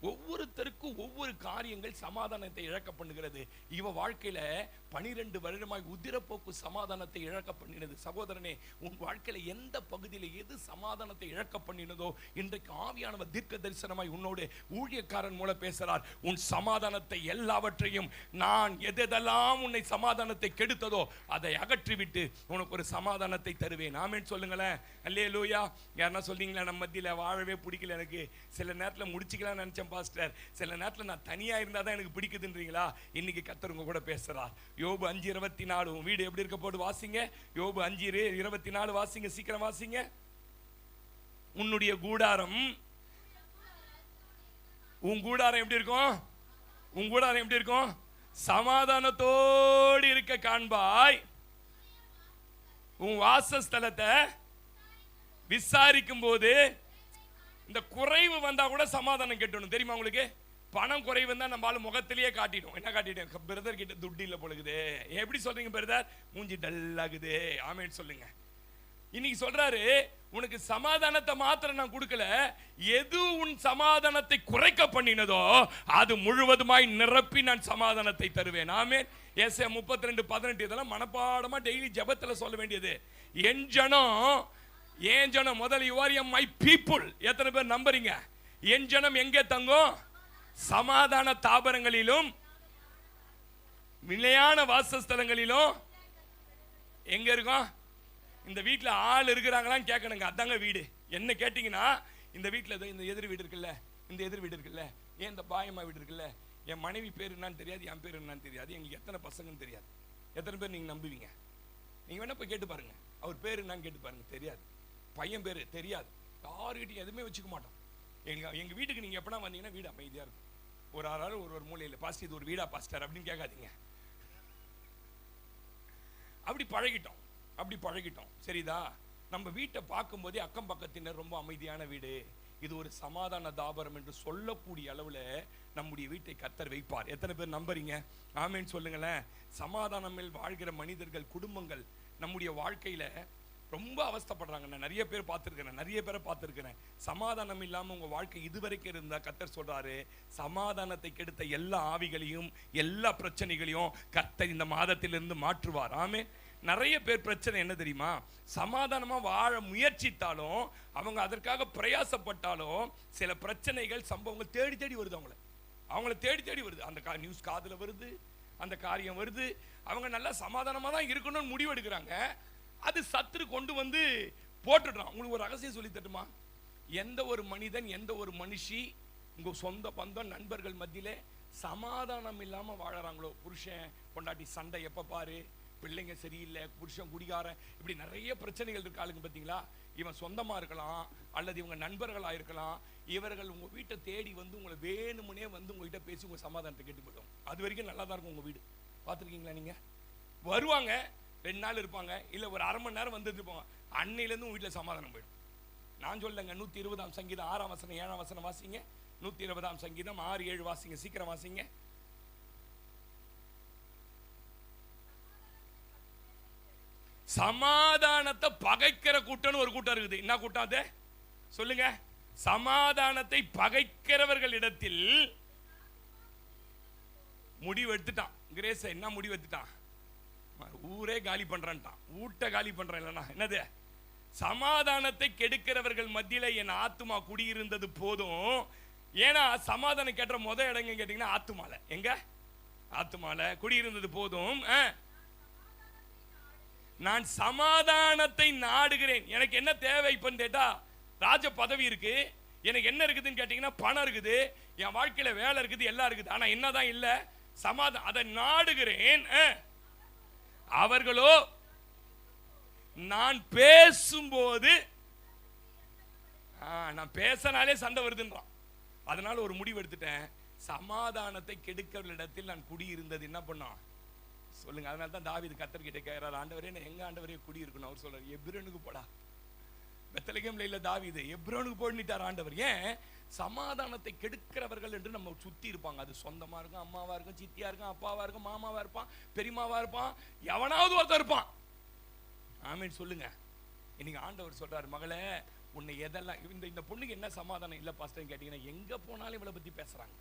ஒவ்வொருத்தருக்கும் ஒவ்வொரு காரியங்கள் சமாதானத்தை இழக்க பண்ணுகிறது. இவ வாழ்க்கையில 12 வருடமாய் உதிரப்போக்கு சமாதானத்தை இழக்க பண்ணினது. சகோதரனே, உன் வாழ்க்கையில எந்த பகுதியில எது சமாதானத்தை இழக்க பண்ணினதோ, இன்றைக்கு ஆவியானவர் தீர்க்க தரிசனமாய் உன்னோடு ஊழியக்காரன் மூலம் பேசுறார். உன் சமாதானத்தை எல்லாவற்றையும், நான் எதெல்லாம் உன்னை சமாதானத்தை கெடுத்ததோ அதை அகற்றிவிட்டு உனக்கு ஒரு சமாதானத்தை தருவேன். ஆமென் சொல்லுங்களேன். அல்லேலூயா. யாருன்னா சொல்றீங்களா, நம்ம மத்தியில வாழவே பிடிக்கல, எனக்கு சில நேரத்தில் முடிச்சுக்கலாம்னு நினைச்சேன் பாஸ்டர், சில நேரத்தில் நான் தனியா இருந்தாதான் எனக்கு பிடிக்குதுன்றீங்களா? இன்னைக்கு கர்த்தர் உங்க கூட பேசுறார். யோபு 5:24 வீடு எப்படி இருக்க போது வாசிங்க. யோபு 5:24 வாசிங்க, சீக்கிரம் வாசிங்க. உன்னுடைய கூடாரம், உன் கூடாரம் எப்படி இருக்கும்? உன் கூடாரம் எப்படி இருக்கும்? சமாதானத்தோடு இருக்க காண்பாய். உன் வாசஸ்தலத்தை விசாரிக்கும் போது இந்த குறைவு வந்தா கூட சமாதானம் கெட்டணும். தெரியுமா உங்களுக்கு? பணம் குறைவு வந்தா நம்ம முகத்திலேயே காட்டிடும். என்ன காட்டிட்டேன்? பிரதர் கிட்ட துட்டு இல்ல பொழுது. எப்படி சொல்றீங்க பிரதர்? மூஞ்சி டல்லாகுது. ஆமென் சொல்லுங்க. இன்னைக்கு சொல்றாரு, உனக்கு சமாதானத்தை மாத்திரம் நான் கொடுக்கல, எது உன் சமாதானத்தை குறைக்க பண்ணினதோ அது முழுவதுமாய் நிரப்பி நான் சமாதானத்தை தருவேன். ஆமென். ஏசாயா 32:18 இதெல்லாம் மனப்பாடமா டெய்லி ஜெபத்துல சொல்ல வேண்டியது. என் ஜனம், என் ஜனம் முதல்ல, you are my people. எத்தனை பேர் நம்புறீங்க? என் ஜனம் எங்கே தங்கும்? சமாதான தாபரங்களிலும் நிலையான வாசஸ்தலங்களிலும். எங்க இருக்கும்? இந்த வீட்டில் ஆள் இருக்கிறாங்களான்னு கேட்கணுங்க. அதாங்க வீடு. என்ன கேட்டீங்கன்னா, இந்த வீட்டில் இந்த எதிர் வீடு இருக்குல்ல, இந்த எதிர் வீடு இருக்குல்ல, ஏன் இந்த பாயம்மா வீடு இருக்குல்ல, என் மனைவி பேர் என்னன்னு தெரியாது, என் பேர் என்னன்னு தெரியாது, எங்களுக்கு எத்தனை பசங்கன்னு தெரியாது. எத்தனை பேர் நீங்க நம்புவீங்க? நீங்க வேணா போய் கேட்டு பாருங்க, அவர் பேர் என்னன்னு கேட்டு பாருங்க, தெரியாது. பையன் பேரு தெரியாது. யாருக்கிட்டையும் எதுவுமே வச்சுக்க மாட்டோம். எங்க வீட்டுக்கு நீங்க எப்பனா வந்தீங்கன்னா வீடு அமைதியா இருக்கும். ஒரு ஆளாலும் ஒரு மூலையில், பாஸ்டர் இது ஒரு வீடா பாஸ்டர் அப்படின்னு கேட்காதீங்க. அப்படி பழகிட்டோம். சரிதா? நம்ம வீட்டை பார்க்கும் போதே அக்கம் பக்கத்தினர் ரொம்ப அமைதியான வீடு, இது ஒரு சமாதான தாபரம் என்று சொல்லக்கூடிய அளவுல நம்முடைய வீட்டை கர்த்தர் வைப்பார். எத்தனை பேர் நம்புறீங்க? ஆமென் சொல்லுங்களேன். சமாதானமில் வாழ்கிற மனிதர்கள், குடும்பங்கள் நம்முடைய வாழ்க்கையில ரொம்ப அவஸ்தப்படுறாங்க. நான் நிறைய பேரை பார்த்துருக்கிறேன். சமாதானம் இல்லாம உங்க வாழ்க்கை இதுவரைக்கும் இருந்தா கர்த்தர் சொல்றாரு, சமாதானத்தை கெடுத்த எல்லா ஆவிகளையும் எல்லா பிரச்சனைகளையும் கர்த்தர் இந்த மாதத்திலிருந்து மாற்றுவார். ஆமென். நிறைய பேர் பிரச்சனை என்ன தெரியுமா? சமாதானமா வாழ முயற்சித்தாலும், அவங்க அதற்காக பிரயாசப்பட்டாலும், சில பிரச்சனைகள், சம்பவங்கள் தேடி வருது. அவங்கள தேடி வருது. அந்த நியூஸ் காதுல வருது, அந்த காரியம் வருது. அவங்க நல்லா சமாதானமா தான் இருக்கணும்னு முடிவு எடுக்கிறாங்க. அது சத்துரு கொண்டு வந்து போட்டுடுறான். உங்களுக்கு ஒரு ரகசியம் சொல்லி தட்டுமா? எந்த ஒரு மனிதன், எந்த ஒரு மனுஷி உங்க சொந்த பந்தம், நண்பர்கள் மத்தியில சமாதானம் இல்லாம வாழறாங்களோ, புருஷன் பொண்டாட்டி சண்டை எப்ப பாரு, பிள்ளைங்க சரியில்லை, புருஷன் குடிகாரன், இப்படி நிறைய பிரச்சனைகள் இருக்கு ஆளுங்க. பார்த்தீங்களா? இவன் சொந்தமா இருக்கலாம், அல்லது இவங்க நண்பர்களா இருக்கலாம். இவர்கள் உங்க வீட்டை தேடி வந்து உங்களை வேணுமுனே வந்து உங்ககிட்ட பேசி உங்க சமாதானத்தை கேட்டு போயிடும். அது வரைக்கும் நல்லா தான் இருக்கும் உங்க வீடு. பார்த்துருக்கீங்களா? நீங்க வருவாங்க, 2 நாள் இருப்பாங்க, இல்ல ஒரு அரை மணி நேரம் வந்துட்டு இருப்பாங்க. அன்னையிலேருந்து உங்க வீட்டில் சமாதானம் போயிடும். நான் சொல்லுங்க, 120ஆம் சங்கீதம் 6ஆம் வசனம் 7ஆம் வசனம் வாசிங்க. 120ஆம் சங்கீதம் 6, 7 வாசிங்க, சீக்கிரம் வாசிங்க. சமாதானத்தை பகைக்கிற கூட்டம் ஒரு கூட்டம் இருக்குது. என்ன கூட்டம் அது? சொல்லுங்க. சமாதானத்தை பகைக்கிறவர்கள் இடத்தில் முடிவு எடுத்துட்டான். கிரேஸ் என்ன முடிவு எடுத்துட்டான்? ஊரே காலி பண்றான்ட்டான். ஊட்ட காலி பண்றான். இல்லைன்னா என்னது? சமாதானத்தை கெடுக்கிறவர்கள் மத்தியில என் ஆத்துமா குடியிருந்தது போதும். ஏன்னா சமாதானம் கேட்ட முதல் இடங்க கேட்டீங்கன்னா ஆத்துமால. எங்க? ஆத்துமால குடியிருந்தது போதும். நான் சமாதானத்தை நாடுகிறேன். எனக்கு என்ன தேவை இப்பன்னு கேட்டா, ராஜ பதவி இருக்கு, எனக்கு என்ன இருக்குதுன்னு கேட்டீங்கன்னா பணம் இருக்குது, என் வாழ்க்கையில வேலை இருக்குது, எல்லாம் இருக்குது. ஆனா என்னதான் இல்ல? சமாதானம். அதை நாடுகிறேன். அவர்களோ நான் பேசும்போது, நான் பேசினாலே சண்டை வருதுன்றான். அதனால ஒரு முடிவு எடுத்துட்டேன், சமாதானத்தை கெடுக்கிறவர்களிடத்தில் நான் குடியிருந்தது என்ன பண்ணோம் சொல்லுங்க. அதனால தான் தாவீது கர்த்தர் கிட்ட கேட்கிறார், ஆண்டவரே எங்க ஆண்டவரே குடியிருக்கணும்? அவர் சொல்றாரு, எபிரோனுக்கு போடா. பெத்லகேம்ல இல்ல தாவீது, எபிரோனுக்கு போயிட்டார் ஆண்டவர். ஏன்? சமாதானத்தை கெடுக்கிறவர்கள் என்று நம்ம சுத்தி இருப்பாங்க. அது சொந்தமா இருக்கும், அம்மாவா இருக்கும், சித்தியா இருக்கும், அப்பாவா இருக்கும், மாமாவா இருப்பான், பெரியமாவா இருப்பான், எவனாவது ஒருத்தர் இருப்பான். ஆமீன் சொல்லுங்க. இன்னைக்கு ஆண்டவர் சொல்றாரு, மகளே உன்னை எதெல்லாம் இந்த பொண்ணுக்கு என்ன சமாதானம் இல்ல பாஸ்டர் கேட்டீங்கன்னா, எங்க போனாலும் இவளை பத்தி பேசுறாங்க.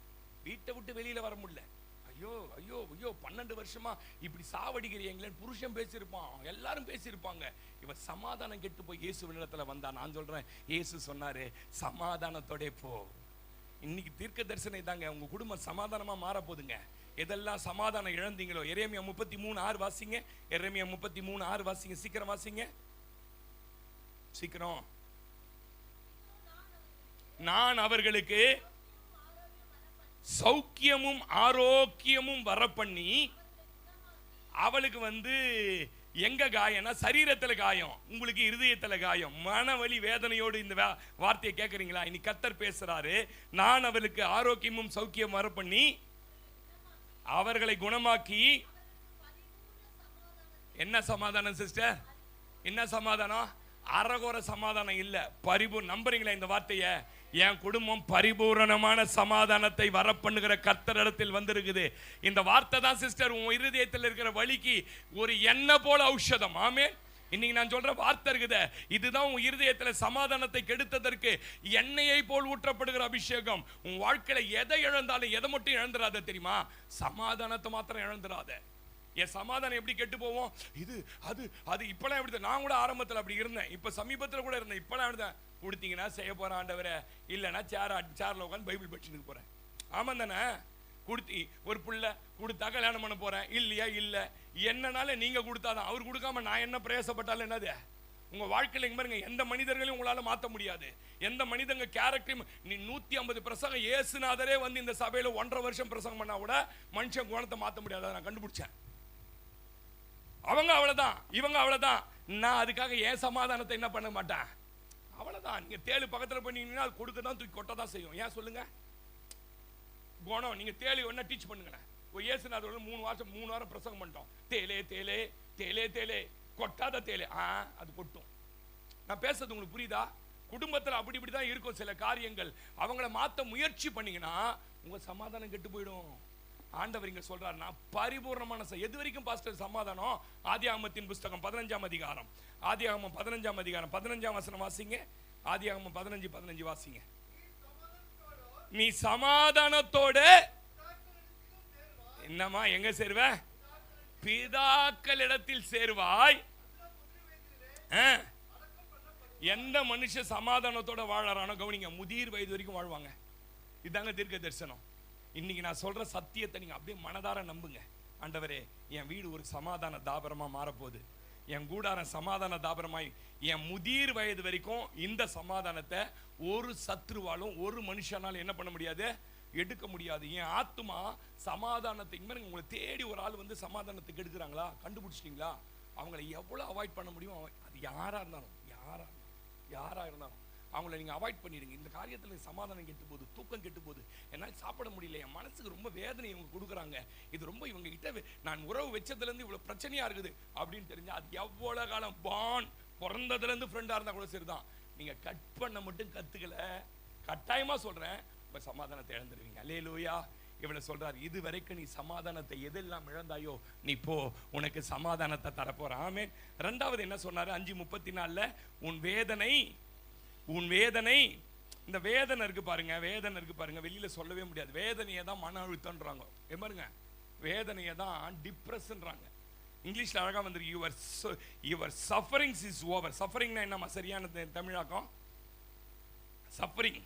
வீட்டை விட்டு வெளியில வர முடியல. ஐயோ ஐயோ ஐயோ 12 வருஷமா இப்படி சாவடிக்கிறீங்களேன்னு புருஷன் பேசியிருப்பான், எல்லாரும் பேசியிருப்பாங்க. இவன் சமாதானம் கெட்டு போய் இயேசுவினிடத்துல வந்தான். நான் சொல்றேன், இயேசு சொன்னாரு சமாதானத்தோட போ. இன்னைக்கு தீர்க்க தரிசனம் தாங்க, உங்க குடும்பம் சமாதானமா மாற போதுங்க. எதெல்லாம் சமாதானம் இழந்தீங்களோ, எரேமியா 33:6 வாசிங்க. எரேமியா 33:6 வாசிங்க, சீக்கிரம் வாசிங்க, சீக்கிரம். நான் அவர்களுக்கு சௌக்கியமும் ஆரோக்கியமும் வரப்பண்ணி, அவளுக்கு எங்க காயம்னா சரீரத்துல காயம், உங்களுக்கு இருதயத்துல காயம், மனவலி வேதனையோடு இந்த வார்த்தையை கேட்கறீங்களா? இன்னைக்கு கர்த்தர் பேசுறாரு, நான் அவளுக்கு ஆரோக்கியமும் சௌக்கியம் வரப்பண்ணி அவர்களை குணமாக்கி. என்ன சமாதானம் சிஸ்டர்? என்ன சமாதானம்? அறகுற சமாதானம் இல்ல, நம்புறீங்களா இந்த வார்த்தைய? என் குடும்பம் பரிபூரணமான சமாதானத்தை வரப்பண்ணுகிற கர்த்தரிடத்தில் வந்திருக்குது. இந்த வார்த்தை தான் சிஸ்டர் உன் இருதயத்தில் இருக்கிற வலிக்கு ஒரு எண்ணெய் போல ஔஷதம். ஆமென். இன்னைக்கு நான் சொல்ற வார்த்தை இருக்குது, இதுதான் உன் இருதயத்தில் சமாதானத்தை கெடுத்ததற்கு எண்ணெயை போல் ஊற்றப்படுகிற அபிஷேகம். உன் வாழ்க்கையில எதை இழந்தாலும் எதை மட்டும் இழந்துராத தெரியுமா? சமாதானத்தை மாத்திரம் இழந்துராத. என் சமாதானம் எப்படி கெட்டு போவோம்? இது அது அது இப்பெல்லாம் எப்படி? நான் கூட ஆரம்பத்தில் அப்படி இருந்தேன், இப்ப சமீபத்தில் கூட இருந்தேன். இப்பெல்லாம் இருந்தேன், கொடுத்தீங்கன்னா செய்ய போறேன் ஆண்டவரே, இல்லைன்னா சேர்ல உட்காந்து பைபிள் படிச்சுட்டு போறேன். ஆமா தானே? கொடுத்தி ஒரு புள்ள கொடுத்தா கல்யாணம் பண்ண போறேன், இல்லையா? இல்ல, என்னனால நீங்க கொடுத்தாதான். அவர் கொடுக்காம நான் என்ன பிரயாசப்பட்டாலும் என்னது? உங்க வாழ்க்கையில எங்க பாருங்க, எந்த மனிதர்களையும் உங்களால மாற்ற முடியாது. எந்த மனிதங்க கேரக்டரையும் நீ 150 பிரசங்கம் இயேசுநாதரே இந்த சபையில 1.5 வருஷம் பிரசங்கம் பண்ணா கூட மனுஷன் குணத்தை மாற்ற முடியாது. நான் கண்டுபிடிச்சேன். அவங்க அவ்வளவுதான், இவங்க அவ்வளவுதான். நான் அதுக்காக என் சமாதானத்தை என்ன பண்ண மாட்டேன். அவ்வளவுதான். நீங்க தேளு பக்கத்துல பண்ணீங்கன்னா அது கொடுக்க தான், தூக்கி கொட்ட தான் செய்யும். ஏன் சொல்லுங்க? குணம். நீங்க தேளு ஒன்னா டீச் பண்ணுங்களேன். இயேசுநாதர் 3 வாரம் பிரசங்கம் பண்ணிட்டோம், தேலே தேலே தேலே தேலே, கொட்டாத தேலே, அது கொட்டும். நான் பேசுறது உங்களுக்கு புரியுதா? குடும்பத்தில் அப்படி இப்படிதான் இருக்கும் சில காரியங்கள். அவங்கள மாத்த முயற்சி பண்ணீங்கன்னா உங்க சமாதானம் கெட்டு போயிடும். ஆண்டவர் இங்க சொல்றார், நான் பரிபூர்ணமான எது வரைக்கும் பாஸ்டர் சமாதானம்? ஆதியாகமத்தின் புஸ்தகம் 15ஆம் அதிகாரம், ஆதியாகமம் 15ஆம் அதிகாரம் 15ஆம் வசனம் வாசிங்க. ஆதியாகமம் 15:15 வாசிங்க. நீ சமாதானத்தோட என்னமா எங்க சேருவ? பிதாக்களிடத்தில் சேருவாய். எந்த மனுஷன் சமாதானத்தோட வாழறானோ கவனிங்க, முதிர் வயது வரைக்கும் வாழ்வாங்க. இதாங்க தீர்க்க தரிசனம். இன்னைக்கு நான் சொல்ற சத்தியத்தை நீங்க அப்படியே மனதார நம்புங்க. ஆண்டவரே, என் வீடு ஒரு சமாதான தாபரமா மாறப்போகுது, என் கூடாரம் சமாதான தாபரமாய், என் முதிர் வயது வரைக்கும் இந்த சமாதானத்தை ஒரு சத்ருவாலும் ஒரு மனுஷனாலும் என்ன பண்ண முடியாது, எடுக்க முடியாது. என் ஆத்மா சமாதானத்தை உங்களை தேடி ஒரு ஆள் சமாதானத்துக்கு எடுக்கிறாங்களா, கண்டுபிடிச்சிட்டீங்களா? அவங்களை எவ்வளவு அவாய்ட் பண்ண முடியும்? அது யாரா இருந்தாலும் அவங்கள நீங்க அவாய்ட் பண்ணிடுங்க. இந்த காரியத்தில் சமாதானம் கெட்டு போகுது, தூக்கம் கெட்டு போகுது, என்னால் சாப்பிட முடியல, என் மனசுக்கு ரொம்ப வேதனை இவங்க கொடுக்குறாங்க, இது ரொம்ப இவங்க கிட்ட நான் உறவு வச்சதுலேருந்து இவ்வளோ பிரச்சனையா இருக்குது அப்படின்னு தெரிஞ்சா அது எவ்வளோ காலம் பிறந்ததுலேருந்து ஃப்ரெண்டாக இருந்தால் கூட சரிதான். நீங்கள் கட் பண்ண மட்டும் கற்றுக்கல, கட்டாயமாக சொல்கிறேன், உங்கள் சமாதானத்தை இழந்துருவீங்க. அல்லேலூயா. இவளை சொல்றார், இது வரைக்கும் நீ சமாதானத்தை எதெல்லாம் இழந்தாயோ நீ போ, உனக்கு சமாதானத்தை தரப்போற. ஆமென். ரெண்டாவது என்ன சொன்னாரு? 5:34 உன் வேதனை, இந்த வேதனை இருக்கு பாருங்க, வேதனை இருக்கு பாருங்க, வெளியில சொல்லவே முடியாது. வேதனையை தான் மன அழுத்தம்ன்றாங்க. பாருங்க, வேதனையை தான் டிப்ரெஷன்றாங்க. இங்கிலீஷ்ல அழகா வந்திருக்கு, யுவர் சஃபரிங்ஸ் இஸ் ஓவர். சஃபரிங்னா என்னமா சரியான தமிழாக்கம்? சஃபரிங்,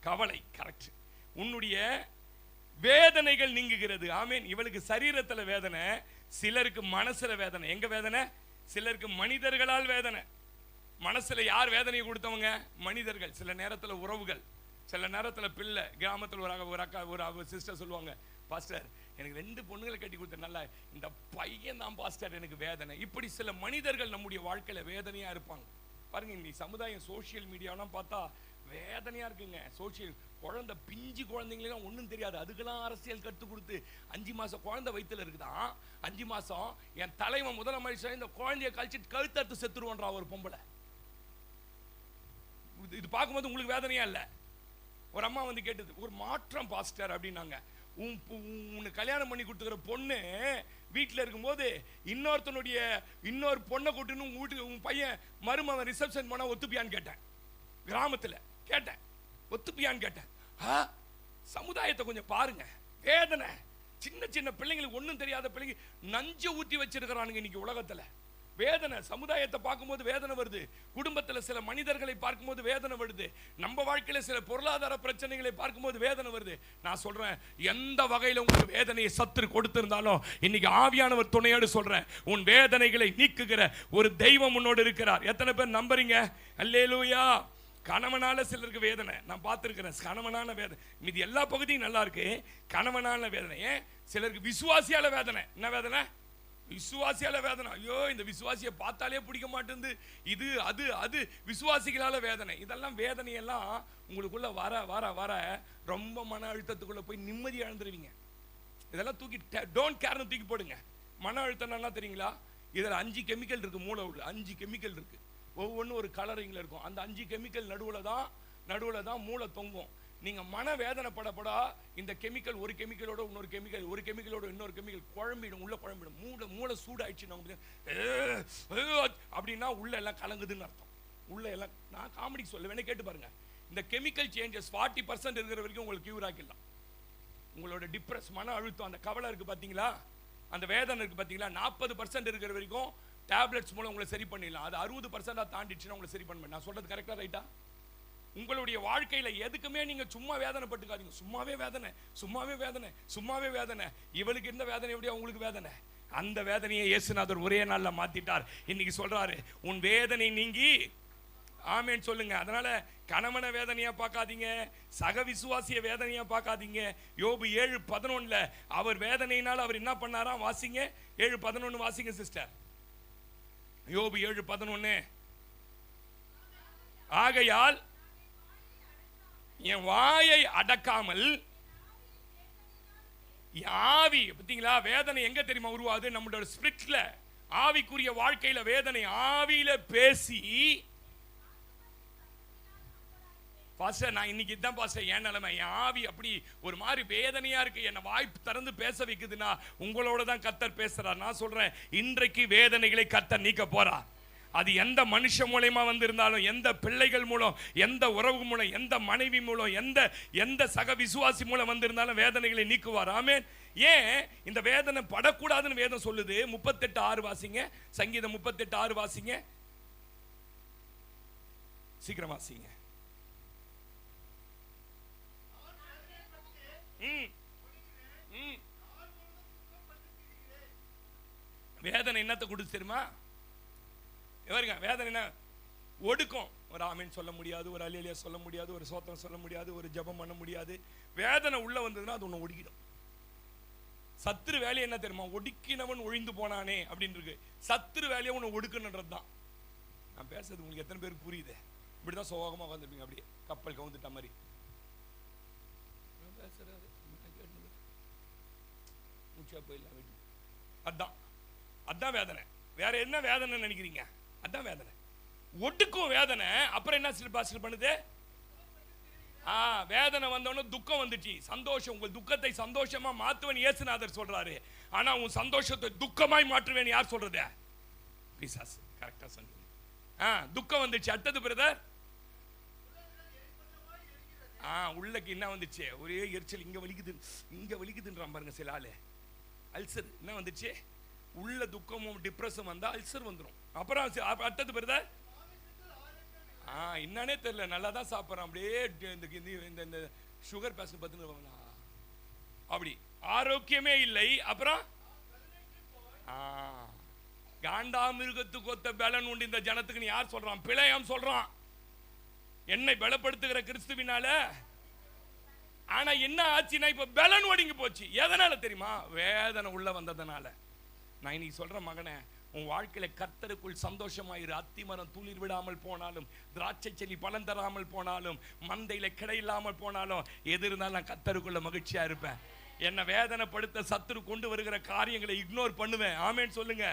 கவலை. கரெக்ட். உன்னுடைய வேதனைகள் நீங்குகிறது. ஆமென். இவளுக்கு சரீரத்துல வேதனை, சிலருக்கு மனசுல வேதனை. எங்க வேதனை? சிலருக்கு மனிதர்களால் வேதனை. மனசுல யார் வேதனையை கொடுத்தவங்க? மனிதர்கள், சில நேரத்துல உறவுகள், சில நேரத்துல பிள்ளை. கிராமத்தில் ஒரு அக்கா ஒரு சிஸ்டர் சொல்லுவாங்க, பாஸ்டர் எனக்கு 2 பொண்ணுகளை கட்டி கொடுத்த நல்லா இந்த பையன் தான் பாஸ்டர் எனக்கு வேதனை. இப்படி சில மனிதர்கள் நம்முடைய வாழ்க்கையில வேதனையா இருப்பாங்க. பாருங்க, இந்த சமுதாயம் சோசியல் மீடியாலாம் பார்த்தா வேதனையா இருக்குங்க. சோசியல் குழந்தை, பிஞ்சு குழந்தைங்களெல்லாம் ஒன்றும் தெரியாது, அதுக்கெல்லாம் அரசியல் கற்றுக் கொடுத்து 5 மாசம் குழந்தை வயிற்றுல இருக்குதான். 5 மாசம் என் தலைவன் முதலமைச்சர் இந்த குழந்தைய கழிச்சிட்டு கழுத்தறுத்து செத்துருவன்றா ஒரு பொம்பளை. இது பார்க்கும்போது உங்களுக்கு வேதனையா இல்லை? ஒரு அம்மா வந்து கேட்டது, ஒரு மாற்றம் பாஸ்டர் அப்படின்னாங்க. உன்னை கல்யாணம் பண்ணி கொடுத்துக்கிற பொண்ணு வீட்டில் இருக்கும்போது இன்னொரு பொண்ணை கூட்டுன்னு உங்க வீட்டுக்கு உன் பையன் மருமகன் ரிசப்ஷன் போனா ஒத்துப்பியான்னு கேட்டேன். கிராமத்தில் கேட்டேன், ஒத்துப்பியான்னு கேட்டேன். சமுதாயத்தை கொஞ்சம் பாருங்க, வேதனை. சின்ன சின்ன பிள்ளைங்களுக்கு ஒன்றும் தெரியாத பிள்ளைங்க நஞ்சு ஊற்றி வச்சிருக்கிறானுங்க இன்னைக்கு உலகத்தில். வேதனை. சமுதாயத்தை பார்க்கும்போது வேதனை வருது. குடும்பத்தில் சில மனிதர்களை பார்க்கும்போது வேதனை வருது. நம்ம வாழ்க்கையில சில பொருளாதார பிரச்சனைகளை பார்க்கும்போது வேதனை வருது. நான் சொல்றேன், எந்த வகையில் உங்களுக்கு வேதனையை சத்துரு கொடுத்திருந்தாலும் இன்னைக்கு ஆவியானவர் துணையோடு சொல்றேன், உன் வேதனைகளை நீக்குகிற ஒரு தெய்வம் உன்னோடு இருக்கிறார். எத்தனை பேர் நம்புறீங்க? அல்லேலூயா. கணவனால சிலருக்கு வேதனை நான் பார்த்துருக்கிறேன். கணவனான வேதனை, மீதி எல்லா பகுதியும் நல்லா இருக்கு. கணவனால வேதனை. ஏன் சிலருக்கு விசுவாசியால வேதனை. என்ன வேதனை? விசுவாசியால வேதனை. ஐயோ, இந்த விசுவாசியை பார்த்தாலே பிடிக்க மாட்டேங்குது. இது அது அது விசுவாசிகளால வேதனை. இதெல்லாம் வேதனையெல்லாம் உங்களுக்குள்ள வர வர வர ரொம்ப மன அழுத்தத்துக்குள்ள போய் நிம்மதி இழந்துருவீங்க. இதெல்லாம் தூக்கி டோன்ட் கேர்னு தூக்கி போடுங்க. மன அழுத்தம் என்ன தெரியுங்களா? இதில் 5 கெமிக்கல் இருக்கு. மூளை உள்ள 5 கெமிக்கல் இருக்கு. ஒவ்வொன்றும் ஒரு கலரிங்ல இருக்கும். அந்த 5 கெமிக்கல் நடுவில் தான் மூளை தொங்கும். நீங்க மன வேதனைப்படப்படா இந்த கெமிக்கல் ஒரு கெமிக்கலோட இன்னொரு கெமிக்கல், ஒரு கெமிக்கலோட இன்னொரு கெமிக்கல் குழம்பிடும், உள்ள குழம்பிடும். மூளை சூடாயிடுச்சு அப்படின்னா உள்ள எல்லாம் கலங்குதுன்னு அர்த்தம். உள்ள எல்லாம், நான் காமெடி சொல்ல வேணா கேட்டு பாருங்க. இந்த கெமிக்கல் சேஞ்சஸ் 40% இருக்கிற வரைக்கும் உங்களுக்கு கியூர் ஆக்கிடலாம். உங்களோட டிப்ரெஸ், மன அழுத்தம், அந்த கவலை இருக்கு பாத்தீங்களா, அந்த வேதனை இருக்கு பாத்தீங்களா, 40% இருக்கிற வரைக்கும் டேப்லெட்ஸ் மூலம் உங்களை சரி பண்ணிடலாம். அது 60% தாண்டிடுச்சுன்னா உங்களை சரி பண்ண. நான் சொல்றது கரெக்டா ரைட்டா? உங்களுடைய வாழ்க்கையில எதுக்குமே நீங்க சும்மா வேதனைப்பட்டுக்காதீங்க. சும்மாவே வேதனை. இவளுக்கு என்ன வேதனை, எப்படியா உங்களுக்கு வேதனை? அந்த வேதனையை இயேசுநாதர் ஒரே நாள்ல மாத்திட்டார். இன்னைக்கு சொல்றாரு, உன் வேதனை நீங்கி ஆமென் சொல்லுங்க. அதனால கணவன வேதனையா பார்க்காதீங்க, சக விசுவாசிய வேதனையா பார்க்காதீங்க. யோபு 7:11 அவர் வேதனையினால் அவர் என்ன பண்ணாராம்? வாசிங்க, 7:11 வாசிங்க சிஸ்டர். யோபு 7:11. ஆகையால் என் வாயை அடக்காமல் ஆவி, பார்த்தீங்களா வேதனை எங்க தெரியுமா உருவாது? நம்மளோட ஸ்பிரிட்ல, ஆவிக்குரிய வாழ்க்கையில வேதனை ஆவியில பேசி. பாஸ்டர் நான் இன்னைக்கு தான் பாஸ்டர் என் நிலைமை, என் ஆவி அப்படி ஒரு மாதிரி வேதனையா இருக்கு, என்ன வாய்ப்பு திறந்து பேச வைக்குதுன்னா உங்களோட தான் கர்த்தர் பேசுறார். நான் சொல்றேன், இன்றைக்கு வேதனைகளை கர்த்தர் நீக்க போறார். அது எந்த மனுஷன் மூலமா வந்திருந்தாலும், எந்த பிள்ளைகள் மூலம், எந்த உறவு மூலம், எந்த மனைவி மூலம், எந்த சக விசுவாசி மூலம் வந்திருந்தாலும் வேதனைகளை நீக்குவார். ஆமென். ஏன் இந்த வேதனை படக்கூடாதுன்னு வேதம் சொல்லுது? 38:6 வாசிங்க. சங்கீதம் 38:6 வாசிங்க, சீக்கிரம் வாசிங்க. வேதனை என்னத்தை கொடுத்து தெரியுமா? வேதனை என்ன? ஒடுக்கம். ஒரு ஆமீன் சொல்ல முடியாது, ஒரு அல்லேலூயா சொல்ல முடியாது, ஒரு சோத்திரம் சொல்ல முடியாது, ஒரு ஜெபம் பண்ண முடியாது. வேதனை உள்ள வந்ததுன்னா அது ஒன்று ஒடுக்கிடும். சத்துரு வேலையை என்ன தெரியுமா? ஒடுக்கினவன் ஒழிந்து போனானே அப்படின்னு இருக்கு. சத்துரு வேலையை ஒன்று ஒடுக்கணுன்றது தான். நான் பேசுறது உங்களுக்கு எத்தனை பேருக்கு புரியுது? இப்படிதான் சோகமா வந்துருப்பீங்க, அப்படியே கப்பல் கவுந்துட்ட மாதிரி. அதான் வேதனை. வேற என்ன வேதனை நினைக்கிறீங்க? அதான் வேதனை. ஒடுக்கும் வேதனை. அப்புறம் என்ன பாஸ்டர் பண்ணுது? வேதனை வந்தவன துக்கம் வந்துச்சு. சந்தோஷம், உங்கள் துக்கத்தை சந்தோஷமா மாத்துவேன் இயேசுநாதர் சொல்றாரு. ஆனா உன் சந்தோஷத்தை துக்கமாய் மாற்றுவேன் யார் சொல்றது? பிசாசு. கரெக்டா சொன்னீங்க. துக்கம் வந்துச்சு. அடுத்தது பிரதர், உள்ளக்கு என்ன வந்துச்சு? ஒரே எரிச்சல், இங்க வலிக்குதுன்றான் பாருங்க சில ஆளு. அல்சர் என்ன வந்துச்சு? உள்ள துக்கமும் டிப்ரெஷன் வந்தா அல்சர் வந்துடும். அப்புறம் அடுத்தது பிரதர், என்னன்னே தெரியல, நல்லா தான் சாப்பிட்றான், அப்படியே இந்த சுகர் பேஷண்ட் பார்த்துன்னு அப்படி ஆரோக்கியமே இல்லை. அப்புறம் காண்டாமிருகத்துக்கு ஒத்த பலன் உண்டு இந்த ஜனத்துக்கு யார் சொல்றான்? பிழையாம் சொல்றான். என்னை பலப்படுத்துகிற கிறிஸ்துவினால. ஆனா என்ன ஆச்சுன்னா இப்ப பலன் ஒடுங்கி போச்சு. எதனால தெரியுமா? வேதனை உள்ள வந்ததனால. நான் இன்னைக்கு சொல்ற மகனே, உன் வாழ்க்கையில கர்த்தருக்குள் சந்தோஷமாயிரு. அத்திமரம் துளிர் விடாமல் போனாலும், திராட்சை செடி பலன் தராமல் போனாலும், மந்தையில கிடை இல்லாமல் போனாலும், எது இருந்தாலும் நான் கர்த்தருக்குள்ள மகிழ்ச்சியா இருப்பேன். என்ன வேதனைப்படுத்த சத்துரு கொண்டு வருகிற காரியங்களை இக்னோர் பண்ணுவேன். ஆமேன் சொல்லுங்க.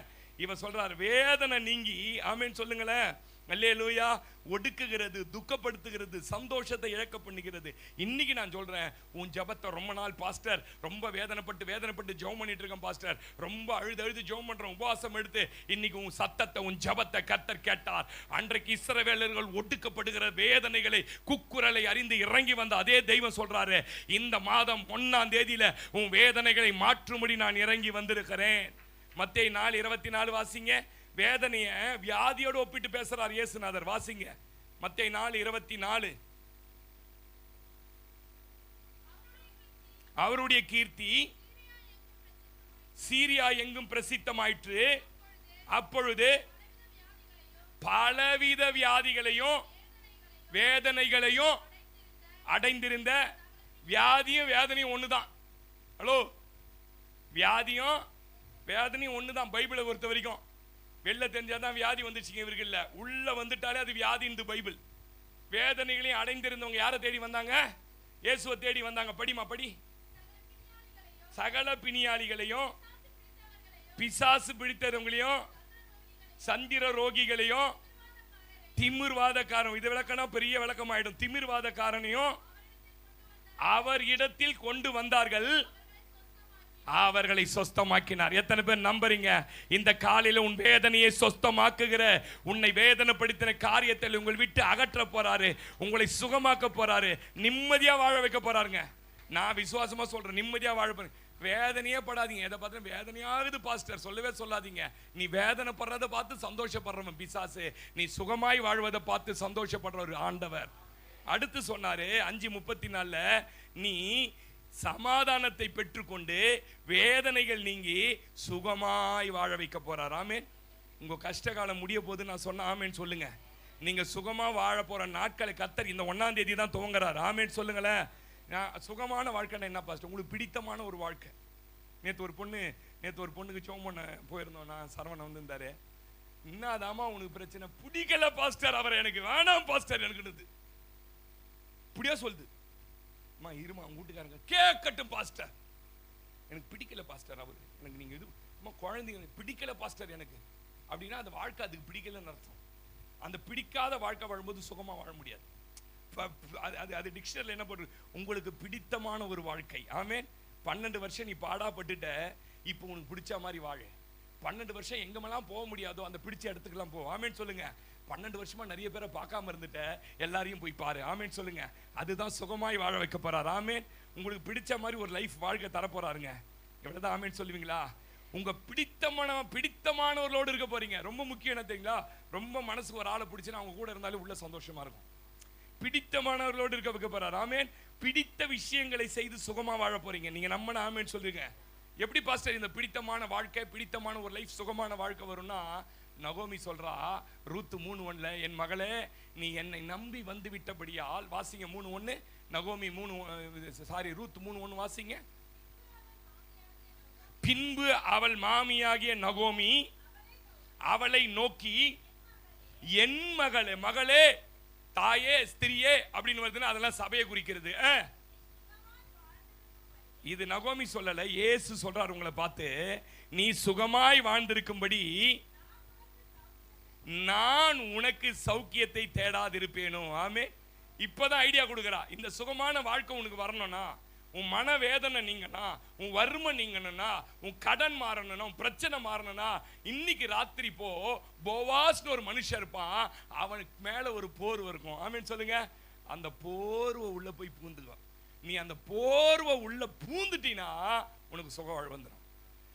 இவ சொல்றார் வேதனை நீங்கி. ஆமேன் சொல்லுங்களேன். அல்லேலூயா. ஒடுக்குகிறது, துக்கப்படுத்துகிறது, சந்தோஷத்தை இழக்க பண்ணுகிறது. இன்னைக்கு நான் சொல்றேன், உன் ஜபத்தை ரொம்ப நாள் பாஸ்டர் ரொம்ப வேதனைப்பட்டு ஜெபம் பண்ணிட்டு இருக்கேன் பாஸ்டர், ரொம்ப அழுது ஜெபம் பண்றேன், உபவாசம் எடுத்து. இன்னைக்கு உன் சத்தத்தை, உன் ஜபத்தை கர்த்தர் கேட்டார். அன்றைக்கு இஸ்ரவேலர்கள் ஒடுக்கப்படுகிற வேதனைகளை, குக்குரலை அறிந்து இறங்கி வந்த அதே தெய்வம் சொல்றாரு, இந்த மாதம் 1ஆம் தேதியில உன் வேதனைகளை மாற்றும்படி நான் இறங்கி வந்திருக்கிறேன். மத்தேயு 4:24 வாசிங்க. வேதனைய வியாதியோடு ஒப்பிட்டு பேசுறார் இயேசுநாதர். வாசிங்க மத்தேயு 4:24. அவருடைய கீர்த்தி சீரியா எங்கும் பிரசித்தமாயிற்று. அப்பொழுது பலவித வியாதிகளையும் வேதனைகளையும் அடைந்திருந்த. வியாதியும் வேதனையும் ஒண்ணுதான். ஹலோ, வியாதியும் வேதனையும் ஒண்ணுதான் பைபிளை பொறுத்த வரைக்கும். வெளில தெரிஞ்சாதான் வியாதி வந்துச்சுங்க இவர்கள். உள்ள வந்துட்டாலே அது வியாதி. இந்த பைபிள் வேதனைகளையும் அடைந்திருந்தவங்க யாரை தேடி வந்தாங்க? இயேசுவை தேடி வந்தாங்க. படிமா படி. சகல பிணியாளிகளையும், பிசாசு பிடித்தவங்களையும், சந்திர ரோகிகளையும், திமிர்வாதக்காரன், இது விளக்கணும் பெரிய விளக்கம் ஆயிடும், திமிர்வாதக்காரனையும் அவர் இடத்தில் கொண்டு வந்தார்கள். அவர்களை சொஸ்தமாக்கினார். எத்தனை பேர் நம்புறீங்க? இந்த காலையில உன் வேதனையை சொஸ்தமாக்குகிற, உன்னை வேதனைப்படுத்தின காரியத்தில் உங்களை விட்டு அகற்ற போறாரு, உங்களை சுகமாக்க போறாரு, நிம்மதியா வாழ வைக்க போறாருங்க. நான் விசுவாசமா சொல்றேன், நிம்மதியா வாழ போறேன். வேதனையே படாதீங்க. எதை பார்த்து வேதனையாகுது பாஸ்டர் சொல்லவே சொல்லாதீங்க. நீ வேதனைப்படுறதை பார்த்து சந்தோஷப்படுறவன் பிசாசு, நீ சுகமாய் வாழ்வதை பார்த்து சந்தோஷப்படுற ஒரு ஆண்டவர். அடுத்து சொன்னாரு 5:34, நீ சமாதானத்தை பெற்றுக்கொண்டு வேதனைகள் நீங்கி சுகமாய் வாழ வைக்க போறார். ஆமேன். உங்க கஷ்ட காலம் முடிய போது நான் சொன்ன ஆமேன் சொல்லுங்க. நீங்க சுகமா வாழ போற நாட்களை கர்த்தர் இந்த 1ஆம் தேதி தான் துவங்குறார். ஆமேன் சொல்லுங்களேன். சுகமான வாழ்க்கைன்னா என்ன பாஸ்டர்? உங்களுக்கு பிடித்தமான ஒரு வாழ்க்கை. நேற்று ஒரு பொண்ணுக்கு சோம் பண்ண போயிருந்தோம். நான் சரவணன் வந்திருந்தாரு. என்னதாமா உனக்கு பிரச்சனை? பிடிக்கல பாஸ்டர், அவரை எனக்கு வேணாம் பாஸ்டர் எனக்கு இப்படியா சொல்லுது. அம்மா இருமா, அவங்க வீட்டுக்காரங்க கேட்கட்டும் பாஸ்டர், எனக்கு பிடிக்கல பாஸ்டர் அவர், எனக்கு நீங்க இது குழந்தைங்க பிடிக்கல பாஸ்டர் எனக்கு அப்படின்னா அந்த வாழ்க்கை அதுக்கு பிடிக்கலன்னு அர்த்தம். அந்த பிடிக்காத வாழ்க்கை வாழும்போது சுகமா வாழ முடியாது. அது டிக்ஷனரியில் என்ன போட்டு, உங்களுக்கு பிடித்தமான ஒரு வாழ்க்கை. ஆமேன். 12 வருஷம் நீ பாடாப்பட்டுட்ட, இப்போ உனக்கு பிடிச்ச மாதிரி வாழ. 12 வருஷம் எங்கெல்லாம் போக முடியாதோ அந்த பிடிச்ச இடத்துக்குலாம் போ. ஆமேன் சொல்லுங்க. 12 வருஷமா நிறைய பேரை பார்க்காம இருந்துட்ட, எல்லாரையும் போய் பாரு. ஆமேன் சொல்லுங்க. அதுதான் சுகமாய் வாழ வைக்க போறாரு. ஆமேன். உங்களுக்கு பிடிச்ச மாதிரி ஒரு லைஃப் வாழ்க்கை தர போறாருங்க. எவ்வளவுதான் ஆமேன் சொல்லுவீங்களா? உங்க பிடித்தமானவர்களோடு இருக்க போறீங்க. ரொம்ப முக்கியம் என்ன தெரியுங்களா? ரொம்ப மனசுக்கு ஒரு ஆளை பிடிச்சுன்னா அவங்க கூட இருந்தாலும் உள்ள சந்தோஷமா இருக்கும். பிடித்தமானவர்களோடு இருக்க வைக்க போறாரு. ஆமேன். பிடித்த விஷயங்களை செய்து சுகமா வாழ போறீங்க. நீங்க நம்மன ஆமேன் சொல்லுங்க. எப்படி பாஸ்டர் இந்த பிடித்தமான வாழ்க்கை, பிடித்தமான ஒரு லைஃப், சுகமான வாழ்க்கை வரும்னா, நகோமி சொல்றா ரூத் 3:1, என் மகளே நீ என்னை நம்பி வந்து விட்டபடியால். வாசிங்க 3:1. நகோமி ரூத் 3:1 வாசிங்க. பின்பு அவள் மாமியாகிய நகோமி அவளை நோக்கி, என் மகளே, மகளே, தாயே, ஸ்திரியே அப்படின்னு வருதுன்னா அதெல்லாம் சபையை குறிக்கிறது. இது நகோமி சொல்லல, இயேசு சொல்றார் உங்களை பார்த்து, நீ சுகமாய் வாழ்ந்திருக்கும்படி நான் உனக்கு சௌக்கியத்தை தேடாதிருப்பேனோ. ஆமே. இப்பதான் ஐடியா கொடுக்குறா. இந்த சுகமான வாழ்க்கை உனக்கு வரணும்னா, உன் மன வேதனை நீங்கன்னா, உன் வறுமை நீங்கணும்னா, உன் கடன் மாறணும்னா, உன் பிரச்சனை மாறணும்னா, இன்னைக்கு ராத்திரி போ. போவாஸ்னு ஒரு மனுஷன் இருப்பான், அவனுக்கு மேல ஒரு போர்வை இருக்கும். ஆமேன்னு சொல்லுங்க. அந்த போர்வை உள்ள போய் பூந்துக்குவான். நீ அந்த போர்வை உள்ள பூந்துட்டீனா உனக்கு சுக வாழ் வந்துடும்.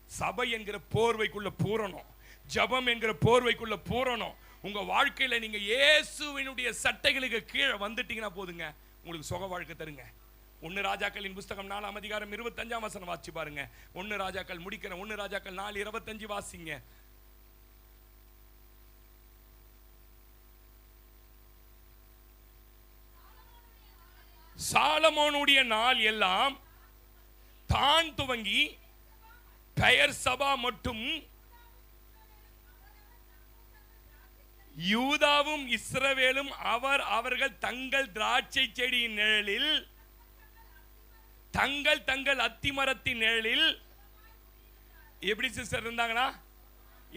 சபை என்கிற போர்வைக்குள்ள பூரணும், ஜபம் என்கிற போர்வைக்குள்ள பூரணும். உங்க வாழ்க்கையில நீங்க இயேசுவினுடைய சட்டைகளுக்கு கீழே வந்துட்டீங்கன்னா போதுங்க, உங்களுக்கு சுக வாழ்க்கை தருங்க. 1 ராஜாக்களின் புஸ்தகம் 4ஆம் அதிகாரம் 25ஆம் வசனம் வாசி பாருங்க. 1 ராஜாக்கள் முடிக்கிற 1 ராஜாக்கள் 4:25 வாசிங்க. சாலமோனுடைய நாள் எல்லாம் தான் துவங்கி பெயர் சபா மட்டும் யூதாவும் இஸ்ரவேலும் அவர்கள் தங்கள் திராட்சை செடியின் நிழலில், தங்கள் அத்திமரத்தின் நிழலில் எப்படி சிஸ்டர் இருந்தாங்களா?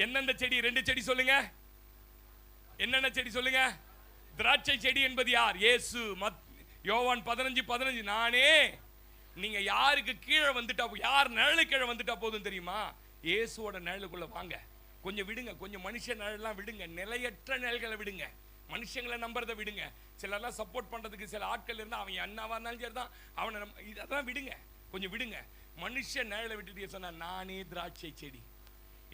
என்னென்ன செடி? 2 செடி சொல்லுங்க. என்னென்ன செடி சொல்லுங்க? திராட்சை செடி என்பது யார்? இயேசு. யோவான் 15:15 நானே. நீங்க யாருக்கு கீழே வந்துட்டா, யார் நிழலு கீழே வந்துட்டா போதும் தெரியுமா? இயேசுவோட நிழலுக்குள்ள வாங்க. கொஞ்சம் விடுங்க, கொஞ்சம் மனுஷ நிழலாம் விடுங்க, நிலையற்ற நிழல்களை விடுங்க, மனுஷங்களை நம்புறதை விடுங்க. சிலர்லாம் சப்போர்ட் பண்றதுக்கு சில ஆட்கள் இருந்தா அவன் அண்ணாவா இருந்தாலும் சரி தான், அவனை இதெல்லாம் விடுங்க, கொஞ்சம் விடுங்க. மனுஷ நிழலை விட்டுட்டு சொன்னா நானே திராட்சை செடி.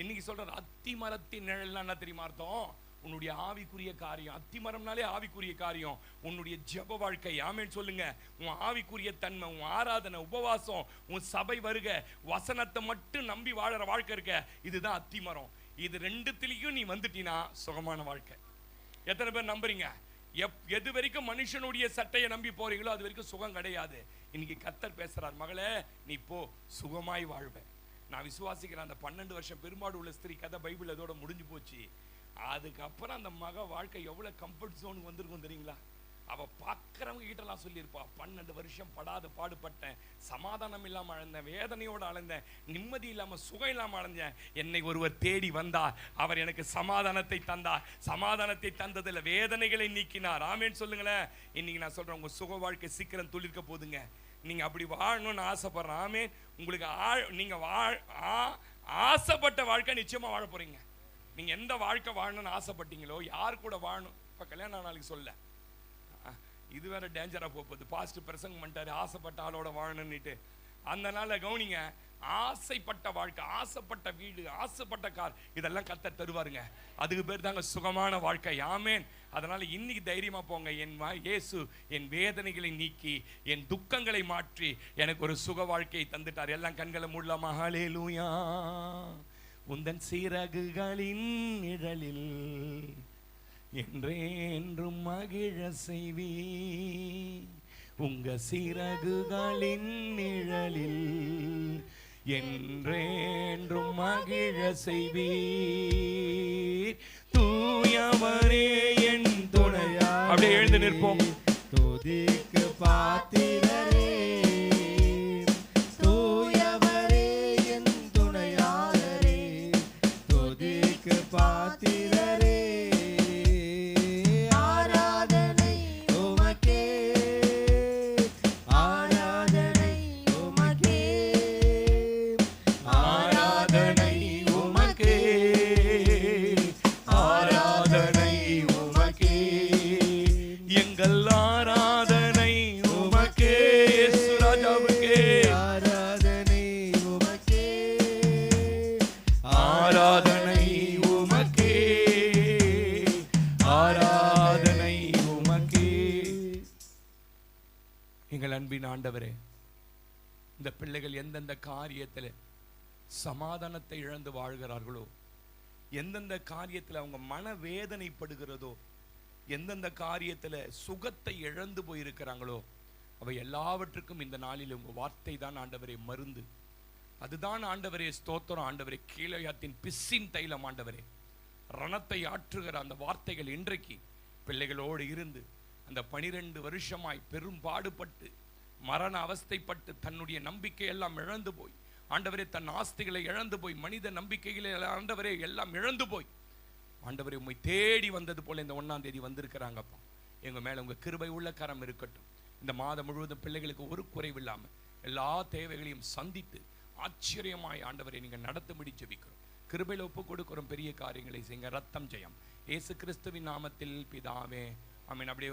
இன்னைக்கு சொல்ற அத்தி மரத்தின் நிழல்லாம் என்ன தெரியுமா அர்த்தம்? உன்னுடைய ஆவிக்குரிய காரியம். அத்திமரம்னாலே ஆவிக்குரிய காரியம். உன்னுடைய ஜெப வாழ்க்கை. ஆமென் சொல்லுங்க. உன் ஆவிக்குரிய தன்மை, உன் ஆராதனை, உபவாசம், உன் சபை வருக, வசனத்தை மட்டும் நம்பி வாழற வாழ்க்கை இருக்க, இதுதான் அத்திமரம். இது 2த்திலையும் நீ வந்துட்டீனா சுகமான வாழ்க்கை. எத்தனை பேர் நம்புறீங்க? எது வரைக்கும் மனுஷனுடைய சட்டையை நம்பி போறீங்களோ அது வரைக்கும் சுகம் கிடையாது. இன்னைக்கு கர்த்தர் பேசுறார், மகளே நீ போ, சுகமாய் வாழ்வேன். நான் விசுவாசிக்கிறேன். அந்த 12 வருஷம் பெருமாடு உள்ள ஸ்திரீ கதை பைபிள் அதோட முடிஞ்சு போச்சு. அதுக்கப்புறம் அந்த மக வாழ்க்கை எவ்வளவு கம்ஃபர்ட் ஜோனுக்கு வந்திருக்கும் தெரியுங்களா? அவ பார்க்கறவங்க கிட்ட எல்லாம் சொல்லியிருப்பா, 12 வருஷம் படாத பாடுபட்டேன், சமாதானம் இல்லாம அழைந்தேன், வேதனையோடு அழைந்தேன், நிம்மதி இல்லாம சுகம் இல்லாம அழைஞ்சேன். என்னை ஒருவர் தேடி வந்தார், அவர் எனக்கு சமாதானத்தை தந்தார். சமாதானத்தை தந்ததில் வேதனைகளை நீக்கினார். ஆமேன்னு சொல்லுங்களேன். இன்னைக்கு நான் சொல்றேன், உங்க சுக வாழ்க்கை சீக்கிரம் துளிர்க்க போதுங்க. நீங்க அப்படி வாழணும்னு ஆசைப்படுறேன். ஆமேன். உங்களுக்கு நீங்க ஆசைப்பட்ட வாழ்க்கை நிச்சயமா வாழ போறீங்க. நீங்க எந்த வாழ்க்கை வாழணும்னு ஆசைப்பட்டீங்களோ, யார் கூட வாழணும், இப்ப கல்யாணம் நாளைக்கு சொல்ல, இது வேற டேஞ்சரா போகுது. பாஸ்ட் பிரசங்கம் பண்ணிட்டாரு ஆசைப்பட்ட ஆளோட வாழணும்னுட்டு. அந்த நாள கவனிங்க, ஆசைப்பட்ட வாழ்க்கை, ஆசைப்பட்ட வீடு, ஆசைப்பட்ட கார், இதெல்லாம் கர்த்தர் தருவாருங்க. அதுக்கு பேர் தாங்க சுகமான வாழ்க்கை. ஆமென். அதனால இன்னைக்கு தைரியமா போங்க. என் இயேசு என் வேதனைகளை நீக்கி என் துக்கங்களை மாற்றி எனக்கு ஒரு சுக வாழ்க்கையை தந்துட்டார். எல்லாம் கண்களை மூடலாமா? ஹல்லேலூயா. உந்தன் சிறகுகளின் நிழலில் என்றென்றும் மகிழ செய்வி, உங்க சிறகுகளின் நிழலில் என்றென்றும் மகிழ செய்வி, தூயவரே என் துணையா. அப்படியே எழுந்து நிற்போம். துதிக்கு பாத்திரரே, தூயவரே என் துணையாளரே, துதிக்கு பாத்திரரே, ஆராதனை உமக்கே, ஆராதனை உமக்கே, ஆராதனை உமக்கே, ஆராதனை உமக்கே, எங்கள் ஆராதனை உமக்கே, இயேசு ராஜாவுக்கே ஆராதனை உமக்கே, ஆராதனை உமக்கே, ஆராதனை உமக்கே. எங்கள் அன்பின் ஆண்டவரே, இந்த பிள்ளைகள் எந்தெந்த காரியத்தில் சமாதானத்தை இழந்து வாழ்கிறார்களோ, எந்தெந்த காரியத்தில் அவங்க மனவேதனைப்படுகிறதோ, எந்தெந்த காரியத்தில் சுகத்தை இழந்து போயிருக்கிறாங்களோ, அவை எல்லாவற்றுக்கும் இந்த நாளில் உங்க வார்த்தை தான் ஆண்டவரே மருந்து. அதுதான் ஆண்டவரே ஸ்தோத்திரம். ஆண்டவரே கீலேயாத்தின் பிசின் தைலம். ஆண்டவரே ரணத்தை ஆற்றுகிற அந்த வார்த்தைகள் இன்றைக்கு பிள்ளைகளோடு இருந்து அந்த 12 வருஷமாய் பெரும் பாடுபட்டு மரண அவஸ்தைப்பட்டு தன்னுடைய நம்பிக்கை எல்லாம் இழந்து போய், ஆண்டவரே தன் ஆஸ்திகளை இழந்து போய், மனித நம்பிக்கைகளை ஆண்டவரே எல்லாம் இழந்து போய், ஆண்டவரே உம்மை தேடி வந்தது போல இந்த 1ஆம் தேதி வந்திருக்கிறாங்கப்பா. எங்க மேல உங்க கிருபை உள்ள கரம் இருக்கட்டும். இந்த மாதம் முழுவதும் பிள்ளைகளுக்கு ஒரு குறைவில்லாம எல்லா தேவைகளையும் சந்தித்து ஆச்சரியமாய் ஆண்டவரை நீங்க நடத்தும்படி ஜெபிக்கிறோம். கிருபையில ஒப்பு கொடுக்கிறோம். பெரிய காரியங்களை செய்யுங்க. ரத்தம் ஜெயம். இயேசு கிறிஸ்துவின் நாமத்தில் பிதாவே, ஆமென். அப்படியே